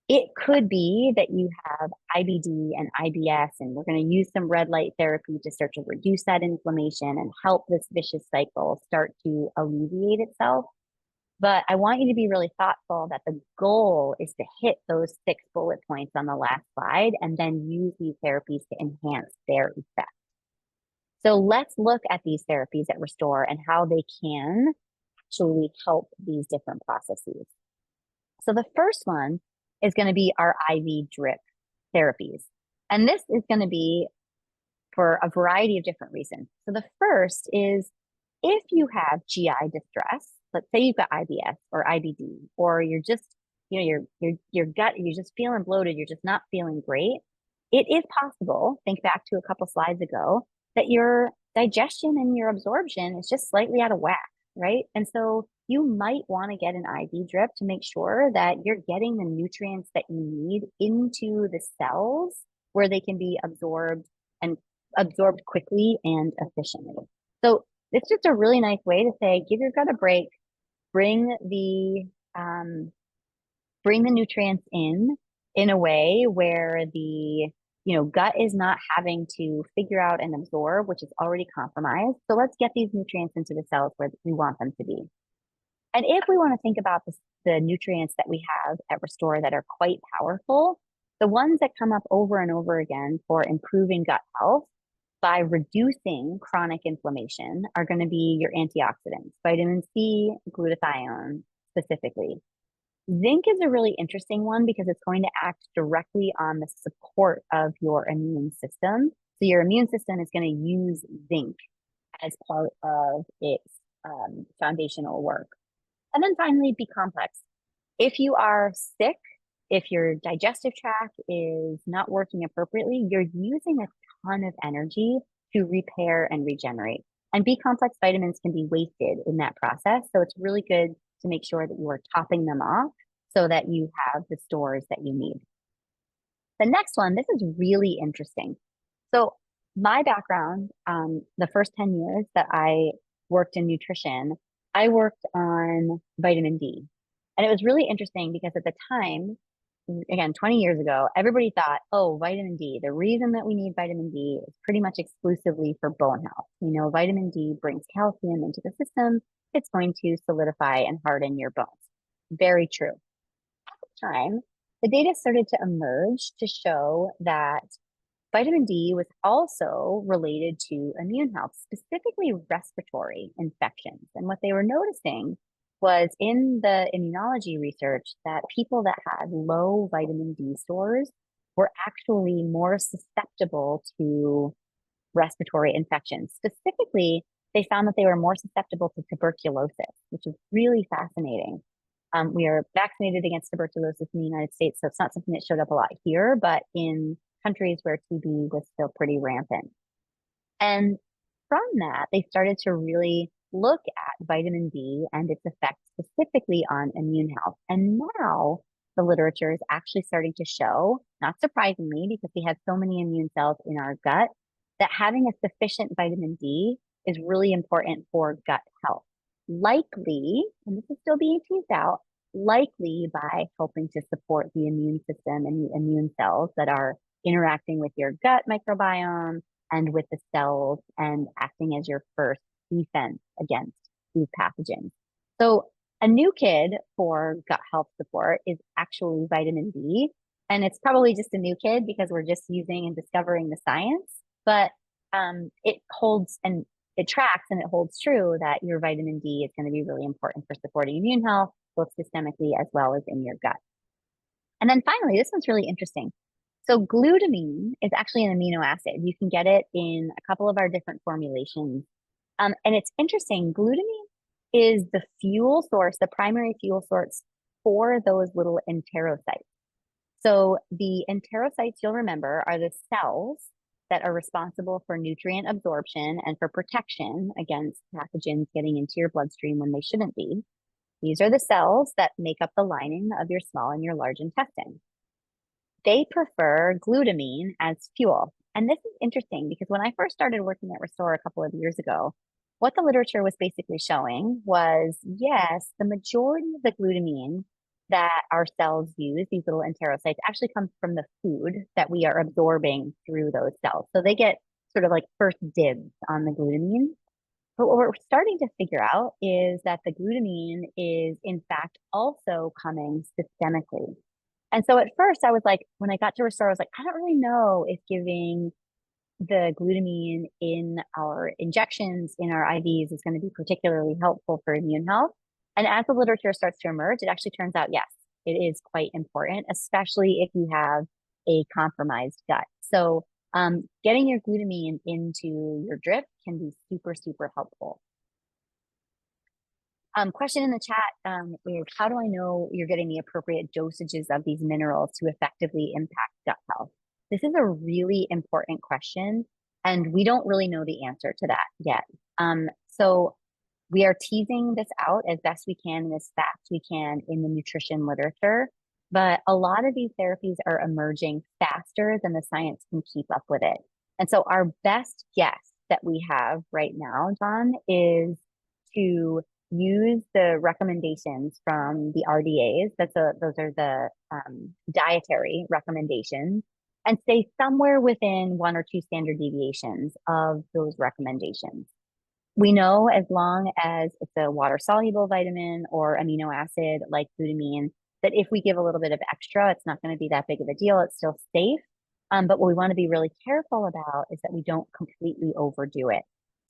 it could be that you have IBD and IBS, and we're going to use some red light therapy to start to reduce that inflammation and help this vicious cycle start to alleviate itself. But I want you to be really thoughtful that the goal is to hit those 6 bullet points on the last slide and then use these therapies to enhance their effect. So let's look at these therapies at Restore and how they can actually help these different processes. So the first one is going to be our IV drip therapies. And this is going to be for a variety of different reasons. So the first is if you have GI distress, let's say you've got IBS or IBD, or you're just, your gut, you're just feeling bloated, you're just not feeling great. It is possible, think back to a couple slides ago, that your digestion and your absorption is just slightly out of whack, right? And so you might want to get an IV drip to make sure that you're getting the nutrients that you need into the cells where they can be absorbed and absorbed quickly and efficiently. So it's just a really nice way to say, give your gut a break, bring the um, bring the nutrients in a way where the gut is not having to figure out and absorb, which is already compromised. So let's get these nutrients into the cells where we want them to be. And if we want to think about the nutrients that we have at Restore that are quite powerful, the ones that come up over and over again for improving gut health by reducing chronic inflammation are going to be your antioxidants, vitamin C, glutathione specifically. Zinc is a really interesting one because it's going to act directly on the support of your immune system. So your immune system is going to use zinc as part of its foundational work. And then finally, B complex. If you are sick, if your digestive tract is not working appropriately, you're using a ton of energy to repair and regenerate. And B complex vitamins can be wasted in that process. So it's really good to make sure that you are topping them off so that you have the stores that you need. The next one, this is really interesting. So my background, the first 10 years that I worked in nutrition, I worked on vitamin D. And it was really interesting because at the time, again, 20 years ago, everybody thought, oh, vitamin D, the reason that we need vitamin D is pretty much exclusively for bone health. We know vitamin D brings calcium into the system. It's going to solidify and harden your bones. Very true. At the time, the data started to emerge to show that vitamin D was also related to immune health, specifically respiratory infections. And what they were noticing was in the immunology research that people that had low vitamin D stores were actually more susceptible to respiratory infections. Specifically, they found that they were more susceptible to tuberculosis, which is really fascinating. We are vaccinated against tuberculosis in the United States, so it's not something that showed up a lot here, but in countries where TB was still pretty rampant. And from that, they started to really look at vitamin D and its effects specifically on immune health. And now the literature is actually starting to show, not surprisingly, because we have so many immune cells in our gut, that having a sufficient vitamin D is really important for gut health. Likely, and this is still being teased out, likely by helping to support the immune system and the immune cells that are interacting with your gut microbiome and with the cells and acting as your first defense against these pathogens. So a new kid for gut health support is actually vitamin D. And it's probably just a new kid because we're just using and discovering the science, but it holds and it tracks and it holds true that your vitamin D is going to be really important for supporting immune health, both systemically as well as in your gut. And then finally, this one's really interesting. So glutamine is actually an amino acid. You can get it in a couple of our different formulations. And it's interesting, glutamine is the fuel source, the primary fuel source for those little enterocytes. So the enterocytes, you'll remember, are the cells that are responsible for nutrient absorption and for protection against pathogens getting into your bloodstream when they shouldn't be. These are the cells that make up the lining of your small and your large intestine. They prefer glutamine as fuel. And this is interesting because when I first started working at Restore a couple of years ago, what the literature was basically showing was, yes, the majority of the glutamine that our cells use, these little enterocytes, actually comes from the food that we are absorbing through those cells. So they get sort of like first dibs on the glutamine. But what we're starting to figure out is that the glutamine is, in fact, also coming systemically. And so at first I was like, when I got to Restore, I was like, I don't really know if giving the glutamine in our injections, in our IVs, is going to be particularly helpful for immune health. And as the literature starts to emerge, it actually turns out, yes, it is quite important, especially if you have a compromised gut. So getting your glutamine into your drip can be super, super helpful. Question in the chat is, how do I know you're getting the appropriate dosages of these minerals to effectively impact gut health? This is a really important question, and we don't really know the answer to that yet. So we are teasing this out as best we can and as fast we can in the nutrition literature, but a lot of these therapies are emerging faster than the science can keep up with it. And so our best guess that we have right now, John, is to use the recommendations from the RDAs. Those are the dietary recommendations, and stay somewhere within 1 or 2 standard deviations of those recommendations. We know as long as it's a water-soluble vitamin or amino acid like glutamine, that if we give a little bit of extra, it's not going to be that big of a deal. It's still safe. But what we want to be really careful about is that we don't completely overdo it.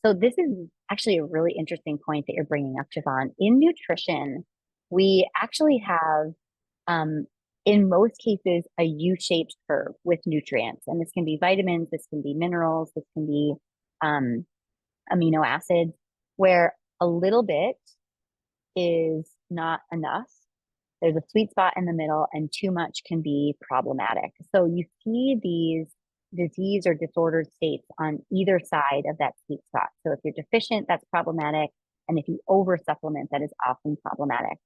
So this is actually a really interesting point that you're bringing up, Javon. In nutrition, we actually have, in most cases, a U-shaped curve with nutrients. And this can be vitamins, this can be minerals, this can be amino acids, where a little bit is not enough. There's a sweet spot in the middle, and too much can be problematic. So you see these disease or disordered states on either side of that sweet spot. So if you're deficient, that's problematic. And if you over supplement, that is often problematic.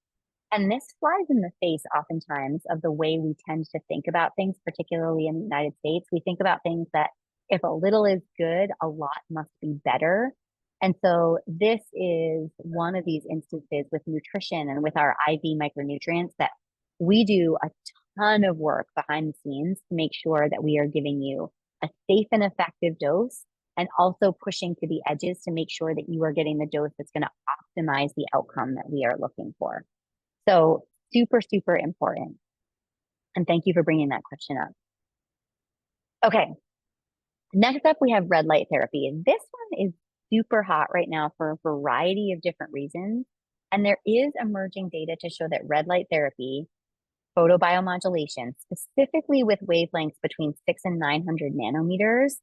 And this flies in the face oftentimes of the way we tend to think about things, particularly in the United States. We think about things that if a little is good, a lot must be better. And so this is one of these instances with nutrition and with our IV micronutrients that we do a ton of work behind the scenes to make sure that we are giving you a safe and effective dose, and also pushing to the edges to make sure that you are getting the dose that's going to optimize the outcome that we are looking for. So super, super important. And thank you for bringing that question up. Okay. Next up, we have red light therapy. This one is super hot right now for a variety of different reasons. And there is emerging data to show that red light therapy, photobiomodulation, specifically with wavelengths between 600 and 900 nanometers,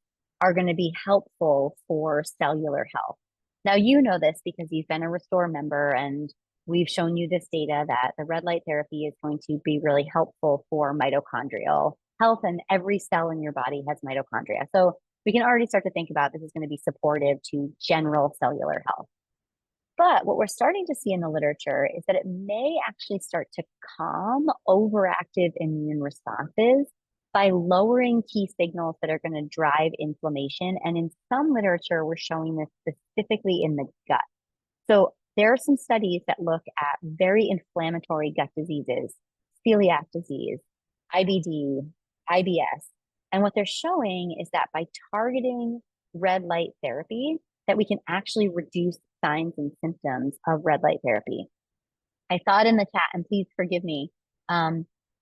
are going to be helpful for cellular health. Now, you know this because you've been a Restore member, and we've shown you this data that the red light therapy is going to be really helpful for mitochondrial health, and every cell in your body has mitochondria. So we can already start to think about this is going to be supportive to general cellular health. But what we're starting to see in the literature is that it may actually start to calm overactive immune responses by lowering key signals that are going to drive inflammation. And in some literature, we're showing this specifically in the gut. So there are some studies that look at very inflammatory gut diseases, celiac disease, IBD, IBS. And what they're showing is that by targeting red light therapy, that we can actually reduce signs and symptoms of red light therapy. I saw it in the chat, and please forgive me.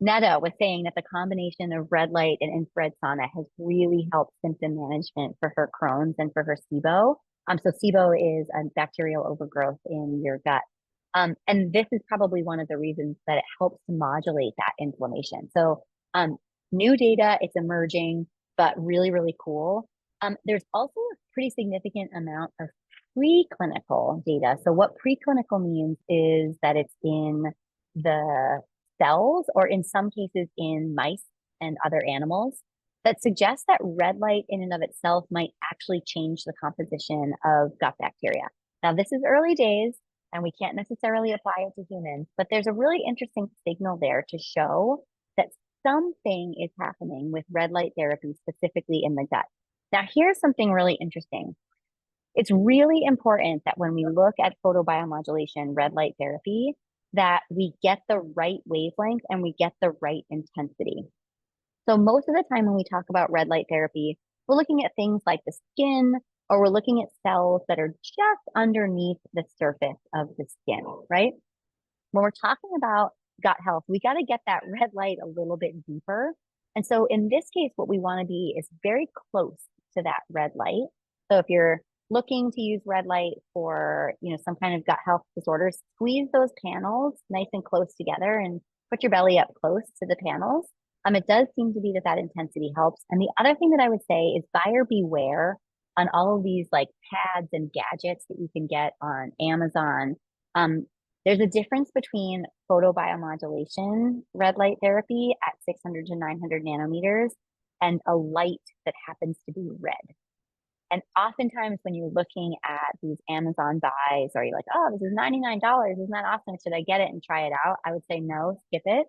Netta was saying that the combination of red light and infrared sauna has really helped symptom management for her Crohn's and for her SIBO. So SIBO is a bacterial overgrowth in your gut. And this is probably one of the reasons that it helps to modulate that inflammation. So new data, it's emerging, but really, really cool. There's also a pretty significant amount of preclinical data. So what preclinical means is that it's in the cells, or in some cases in mice and other animals, that suggests that red light in and of itself might actually change the composition of gut bacteria. Now, this is early days, and we can't necessarily apply it to humans, but there's a really interesting signal there to show that something is happening with red light therapy, specifically in the gut. Now, here's something really interesting. It's really important that when we look at photobiomodulation, red light therapy, that we get the right wavelength and we get the right intensity. So most of the time when we talk about red light therapy, we're looking at things like the skin, or we're looking at cells that are just underneath the surface of the skin, right? When we're talking about gut health, we got to get that red light a little bit deeper. And so in this case, what we want to be is very close to that red light. So if you're looking to use red light for, some kind of gut health disorders, squeeze those panels nice and close together and put your belly up close to the panels. It does seem to be that intensity helps. And the other thing that I would say is buyer beware on all of these like pads and gadgets that you can get on Amazon. There's a difference between photobiomodulation red light therapy at 600 to 900 nanometers and a light that happens to be red. And oftentimes when you're looking at these Amazon buys, or you're like, oh, this is $99, isn't that awesome? Should I get it and try it out? I would say no, skip it,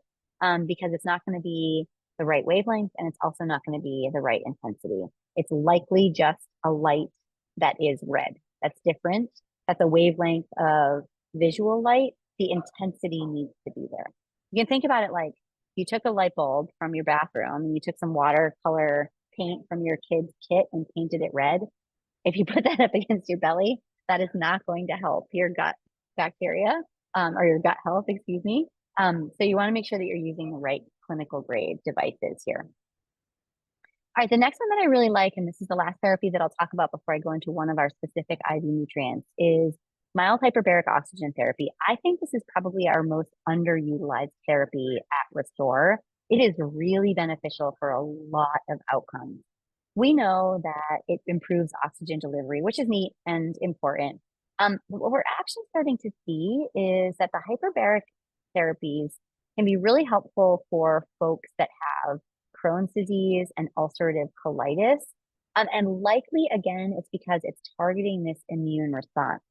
because it's not going to be the right wavelength, and it's also not going to be the right intensity. It's likely just a light that is red. That's different. That's a wavelength of visual light. The intensity needs to be there. You can think about it like you took a light bulb from your bathroom and you took some watercolor paint from your kid's kit and painted it red. If you put that up against your belly, that is not going to help your gut bacteria, or your gut health, excuse me. So you want to make sure that you're using the right clinical grade devices here. All right, the next one that I really like, and this is the last therapy that I'll talk about before I go into one of our specific IV nutrients, is mild hyperbaric oxygen therapy. I think this is probably our most underutilized therapy at Restore. It is really beneficial for a lot of outcomes. We know that it improves oxygen delivery, which is neat and important. But what we're actually starting to see is that the hyperbaric therapies can be really helpful for folks that have Crohn's disease and ulcerative colitis. And likely, again, it's because it's targeting this immune response.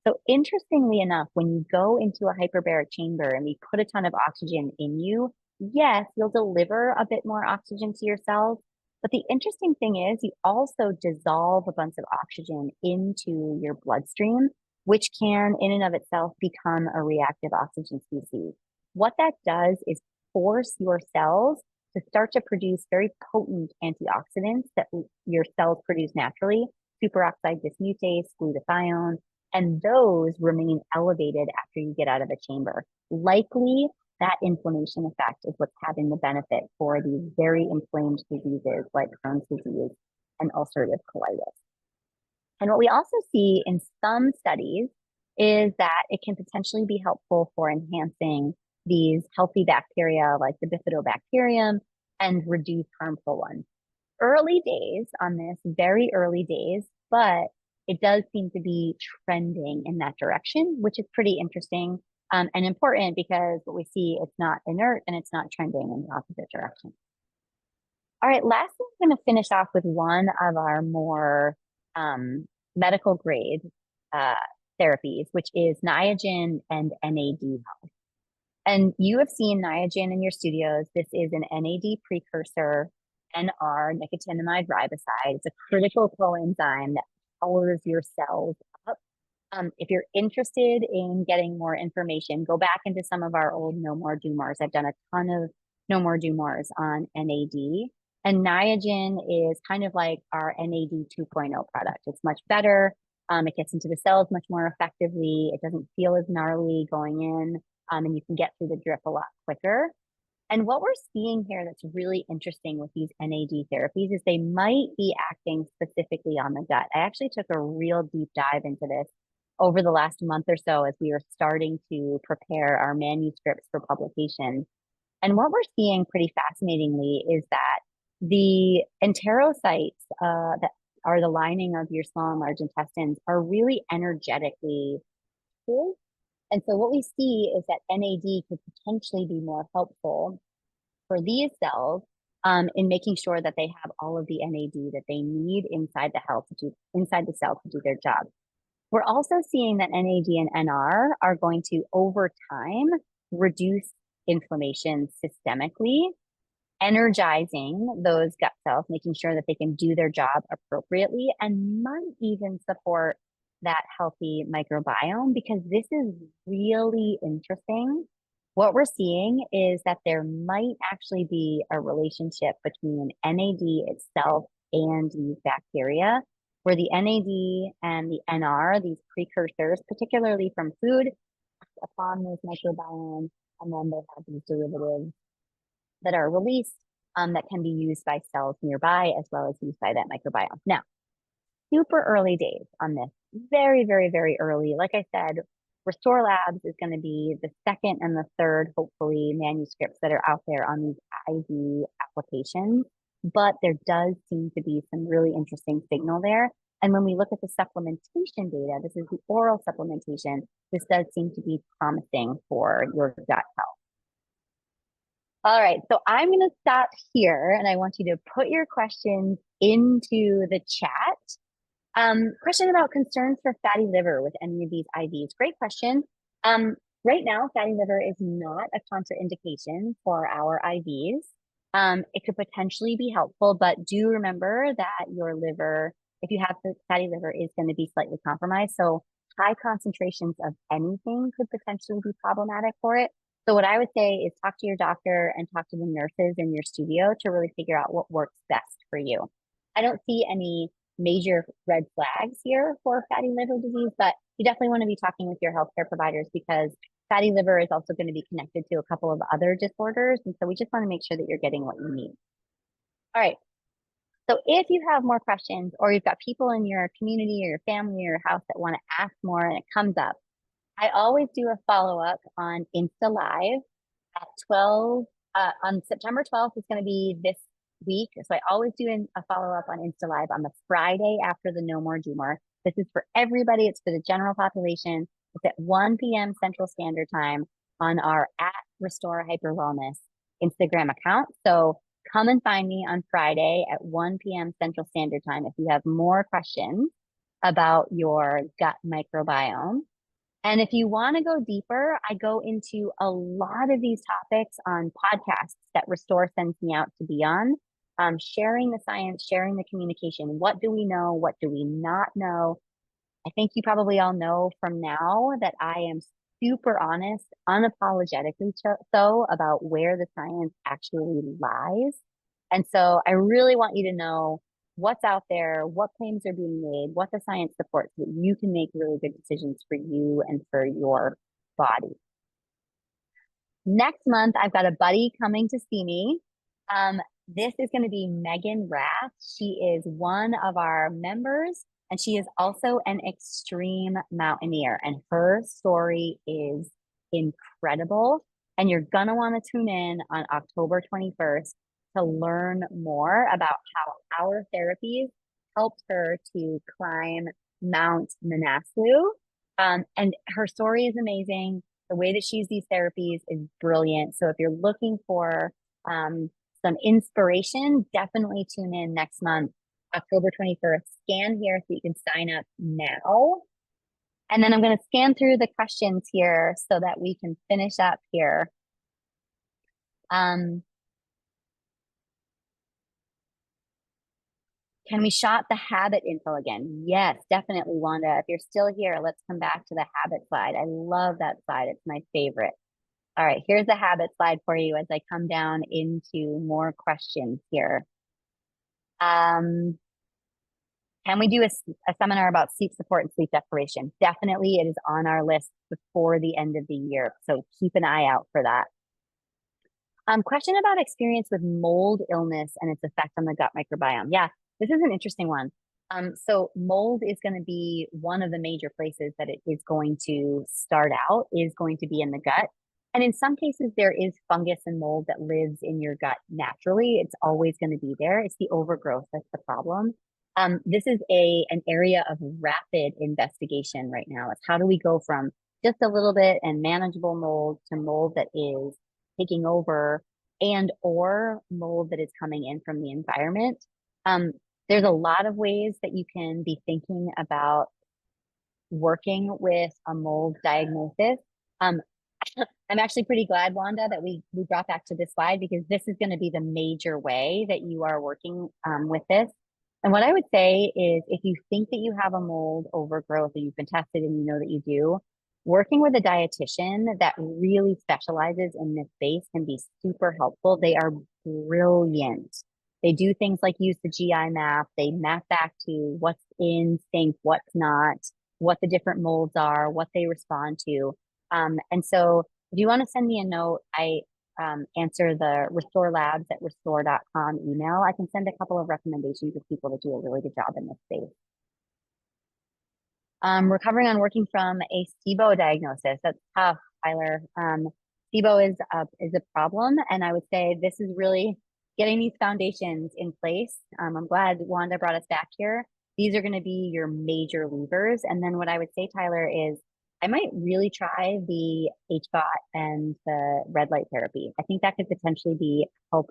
So interestingly enough, when you go into a hyperbaric chamber and we put a ton of oxygen in you, yes, you'll deliver a bit more oxygen to your cells. But the interesting thing is you also dissolve a bunch of oxygen into your bloodstream, which can in and of itself become a reactive oxygen species. What that does is force your cells to start to produce very potent antioxidants that your cells produce naturally, superoxide dismutase, glutathione, and those remain elevated after you get out of the chamber. Likely, that inflammation effect is what's having the benefit for these very inflamed diseases like Crohn's disease and ulcerative colitis. And what we also see in some studies is that it can potentially be helpful for enhancing these healthy bacteria like the bifidobacterium and reduce harmful ones. Early days on this, very early days, but it does seem to be trending in that direction, which is pretty interesting and important because what we see, it's not inert and it's not trending in the opposite direction. All right, lastly, I'm going to finish off with one of our more medical grade therapies, which is Niagen and NAD health. And you have seen Niagen in your studios. This is an NAD precursor, NR, nicotinamide riboside. It's a critical coenzyme that powers your cells up. If you're interested in getting more information, go back into some of our old No More Do Mores. I've done a ton of No More Do Mores on NAD. And Niagen is kind of like our NAD 2.0 product. It's much better. It gets into the cells much more effectively. It doesn't feel as gnarly going in, and you can get through the drip a lot quicker. And what we're seeing here that's really interesting with these NAD therapies is they might be acting specifically on the gut. I actually took a real deep dive into this over the last month or so as we were starting to prepare our manuscripts for publication. And what we're seeing pretty fascinatingly is that the enterocytes that are the lining of your small and large intestines are really energetically full. And so what we see is that NAD could potentially be more helpful for these cells in making sure that they have all of the NAD that they need inside the cell to do their job. We're also seeing that NAD and NR are going to, over time, reduce inflammation systemically, energizing those gut cells, making sure that they can do their job appropriately, and might even support that healthy microbiome, because this is really interesting. What we're seeing is that there might actually be a relationship between NAD itself and these bacteria, where the NAD and the NR, these precursors, particularly from food, upon this microbiome, and then they have these derivatives that are released that can be used by cells nearby as well as used by that microbiome. Now, super early days on this, very, very, very early. Like I said, Restore Labs is going to be the second and the third, hopefully, manuscripts that are out there on these IV applications. But there does seem to be some really interesting signal there. And when we look at the supplementation data, this is the oral supplementation, this does seem to be promising for your gut health. All right, so I'm going to stop here and I want you to put your questions into the chat. Question about concerns for fatty liver with any of these IVs. Great question. Right now, fatty liver is not a contraindication for our IVs. It could potentially be helpful, but do remember that your liver, if you have fatty liver, is going to be slightly compromised. So high concentrations of anything could potentially be problematic for it. So what I would say is talk to your doctor and talk to the nurses in your studio to really figure out what works best for you. I don't see any major red flags here for fatty liver disease, but you definitely want to be talking with your healthcare providers because fatty liver is also going to be connected to a couple of other disorders. And so we just want to make sure that you're getting what you need. All right. So if you have more questions or you've got people in your community or your family or your house that want to ask more and it comes up, I always do a follow-up on Insta Live at 12. On September 12th, it's going to be this week. So I always do a follow-up on Insta Live on the Friday after the No More Do More. This is for everybody. It's for the general population. It's at 1 p.m. Central Standard Time on our @Restore Hyper Wellness Instagram account. So come and find me on Friday at 1 p.m. Central Standard Time if you have more questions about your gut microbiome. And if you want to go deeper, I go into a lot of these topics on podcasts that Restore sends me out to be on, sharing the science, sharing the communication. What do we know? What do we not know? I think you probably all know from now that I am super honest, unapologetically so about where the science actually lies. And so I really want you to know what's out there, what claims are being made, what the science supports, so that you can make really good decisions for you and for your body. Next month, I've got a buddy coming to see me. This is going to be Megan Rath. She is one of our members, and she is also an extreme mountaineer, and her story is incredible. And you're going to want to tune in on October 21st to learn more about how our therapies helped her to climb Mount Manaslu. And her story is amazing. The way that she used these therapies is brilliant. So if you're looking for some inspiration, definitely tune in next month, October 21st. Scan here so you can sign up now. And then I'm going to scan through the questions here so that we can finish up here. Can we shot the habit info again? Yes, definitely, Wanda. If you're still here, let's come back to the habit slide. I love that slide. It's my favorite. All right, here's the habit slide for you as I come down into more questions here. Can we do a seminar about sleep support and sleep deprivation? Definitely, it is on our list before the end of the year. So keep an eye out for that. Question about experience with mold illness and its effect on the gut microbiome. Yeah, this is an interesting one. So mold is going to be one of the major places that it is going to start out, is going to be in the gut. And in some cases, there is fungus and mold that lives in your gut naturally. It's always going to be there. It's the overgrowth that's the problem. This is an area of rapid investigation right now. It's how do we go from just a little bit and manageable mold to mold that is taking over and or mold that is coming in from the environment. There's a lot of ways that you can be thinking about working with a mold diagnosis. I'm actually pretty glad, Wanda, that we brought back to this slide, because this is going to be the major way that you are working with this. And what I would say is, if you think that you have a mold overgrowth or you've been tested and you know that you do, working with a dietitian that really specializes in this space can be super helpful. They are brilliant. They do things like use the GI map. They map back to what's in sync, what's not, what the different molds are, what they respond to. And so if you want to send me a note, I answer the restorelabs@restore.com email, I can send a couple of recommendations of people that do a really good job in this space. Recovering on working from a SIBO diagnosis. That's tough, Tyler. SIBO is a problem, and I would say this is really getting these foundations in place. I'm glad Wanda brought us back here. These are going to be your major levers, and then what I would say, Tyler, is I might really try the HBOT and the red light therapy. I think that could potentially be a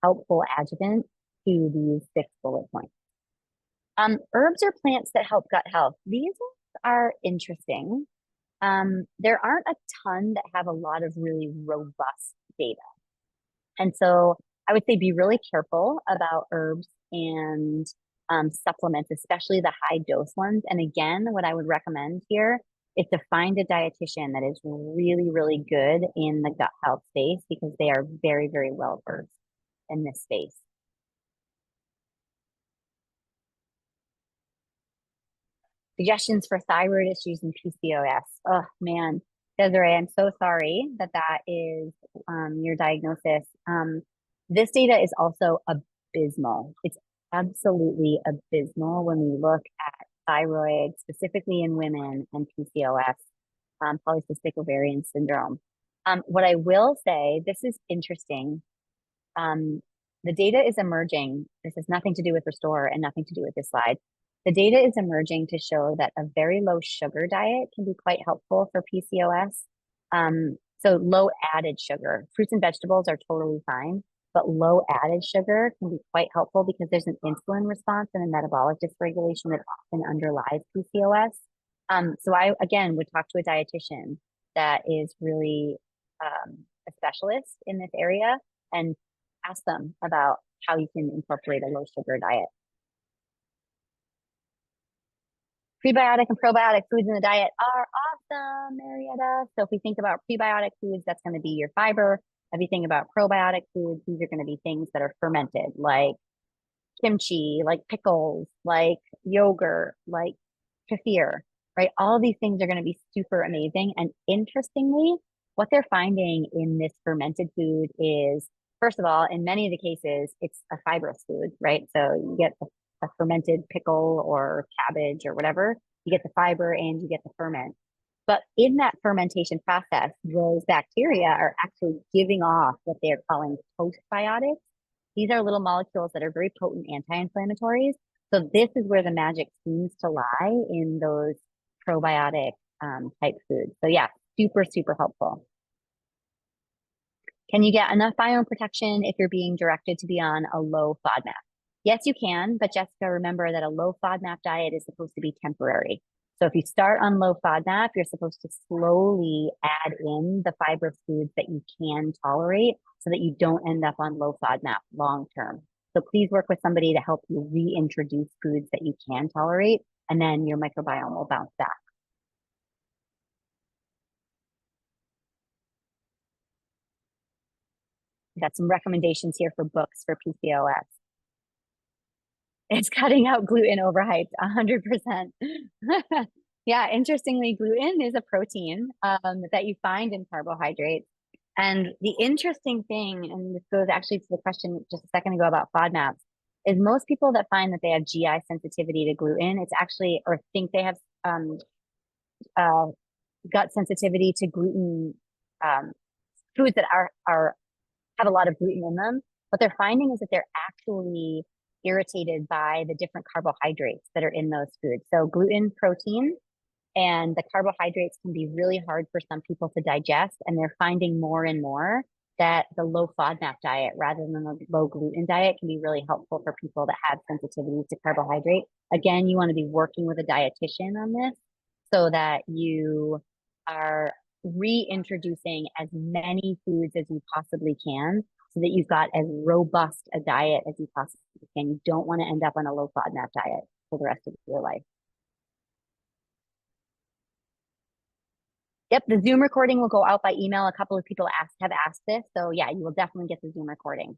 helpful adjuvant to these 6 bullet points. Herbs are plants that help gut health. These are interesting. There aren't a ton that have a lot of really robust data. And so I would say be really careful about herbs and supplements, especially the high dose ones. And again, what I would recommend here is to find a dietitian that is really, really good in the gut health space because they are very, very well versed in this space. Suggestions for thyroid issues and PCOS. Oh man, Desiree, I'm so sorry that that is your diagnosis. This data is also abysmal. It's absolutely abysmal when we look at thyroid, specifically in women, and PCOS, polycystic ovarian syndrome. What I will say, this is interesting. The data is emerging. This has nothing to do with Restore and nothing to do with this slide. The data is emerging to show that a very low sugar diet can be quite helpful for PCOS. So low added sugar. Fruits and vegetables are totally fine, but low added sugar can be quite helpful because there's an insulin response and a metabolic dysregulation that often underlies PCOS. So I, again, would talk to a dietitian that is really a specialist in this area and ask them about how you can incorporate a low sugar diet. Prebiotic and probiotic foods in the diet are awesome, Marietta. So if we think about prebiotic foods, that's going to be your fiber. If you think about probiotic foods, these are going to be things that are fermented, like kimchi, like pickles, like yogurt, like kefir, right? All these things are going to be super amazing. And interestingly, what they're finding in this fermented food is, first of all, in many of the cases, it's a fibrous food, right? So you get a fermented pickle or cabbage or whatever, you get the fiber and you get the ferment. But in that fermentation process, those bacteria are actually giving off what they're calling postbiotics. These are little molecules that are very potent anti-inflammatories. So this is where the magic seems to lie in those probiotic type foods. So yeah, super, super helpful. Can you get enough biome protection if you're being directed to be on a low FODMAP? Yes, you can, but Jessica, remember that a low FODMAP diet is supposed to be temporary. So if you start on low FODMAP, you're supposed to slowly add in the fibrous foods that you can tolerate so that you don't end up on low FODMAP long term. So please work with somebody to help you reintroduce foods that you can tolerate, and then your microbiome will bounce back. Got some recommendations here for books for PCOS. It's cutting out gluten overhyped, 100%. Yeah, interestingly, gluten is a protein that you find in carbohydrates. And the interesting thing, and this goes actually to the question just a second ago about FODMAPs, is most people that find that they have GI sensitivity to gluten, it's actually, or think they have gut sensitivity to gluten foods that have a lot of gluten in them. What they're finding is that they're actually irritated by the different carbohydrates that are in those foods. So gluten, protein, and the carbohydrates can be really hard for some people to digest. And they're finding more and more that the low FODMAP diet rather than the low gluten diet can be really helpful for people that have sensitivities to carbohydrate. Again, you want to be working with a dietitian on this so that you are reintroducing as many foods as you possibly can so that you've got as robust a diet as you possibly can. You don't want to end up on a low FODMAP diet for the rest of your life. Yep, the Zoom recording will go out by email. A couple of people have asked this. So yeah, you will definitely get the Zoom recording.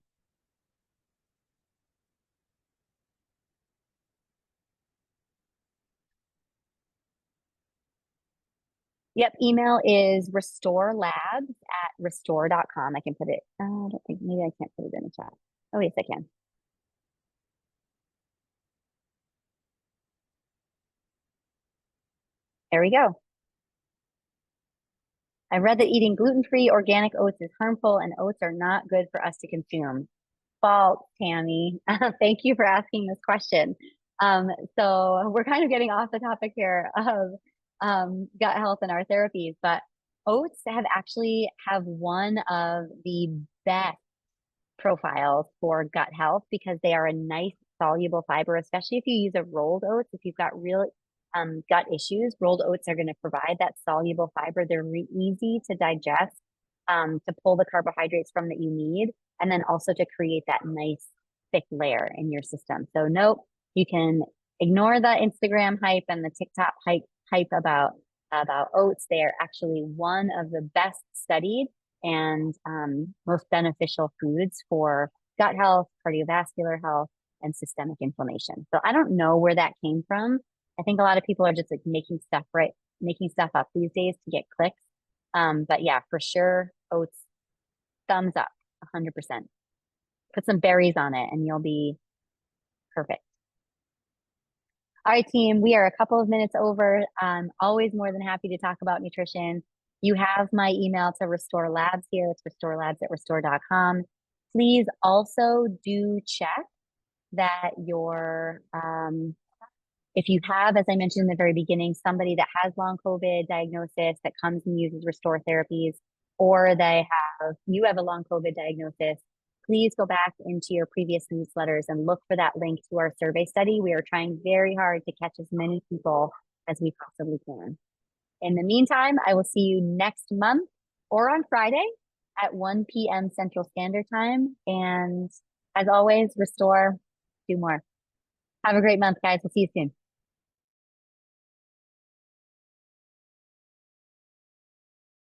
Yep, email is restorelabs@restore.com. I can put it, I don't think, maybe I can't put it in the chat. Oh, yes, I can. There we go. I read that eating gluten-free organic oats is harmful and oats are not good for us to consume. False, Tammy. Thank you for asking this question. Um, so we're kind of getting off the topic here of gut health and our therapies, but oats have one of the best profiles for gut health because they are a nice soluble fiber, especially if you use a rolled oats. If you've got real gut issues, rolled oats are going to provide that soluble fiber. They're easy to digest, to pull the carbohydrates from that you need, and then also to create that nice thick layer in your system. So nope, you can ignore the Instagram hype and the TikTok hype about oats. They are actually one of the best studied and most beneficial foods for gut health, cardiovascular health, and systemic inflammation. So I don't know where that came from. I think a lot of people are just like making stuff up these days to get clicks. But yeah, for sure, oats, thumbs up, 100%. Put some berries on it and you'll be perfect. All right, team, we are a couple of minutes over. Always more than happy to talk about nutrition. You have my email to Restore Labs here. It's restorelabs@restore.com. Please also do check that if you have, as I mentioned in the very beginning, somebody that has long COVID diagnosis that comes and uses Restore therapies, or you have a long COVID diagnosis, please go back into your previous newsletters and look for that link to our survey study. We are trying very hard to catch as many people as we possibly can. In the meantime, I will see you next month or on Friday at 1 p.m. Central Standard Time. And as always, Restore, do more. Have a great month, guys. We'll see you soon.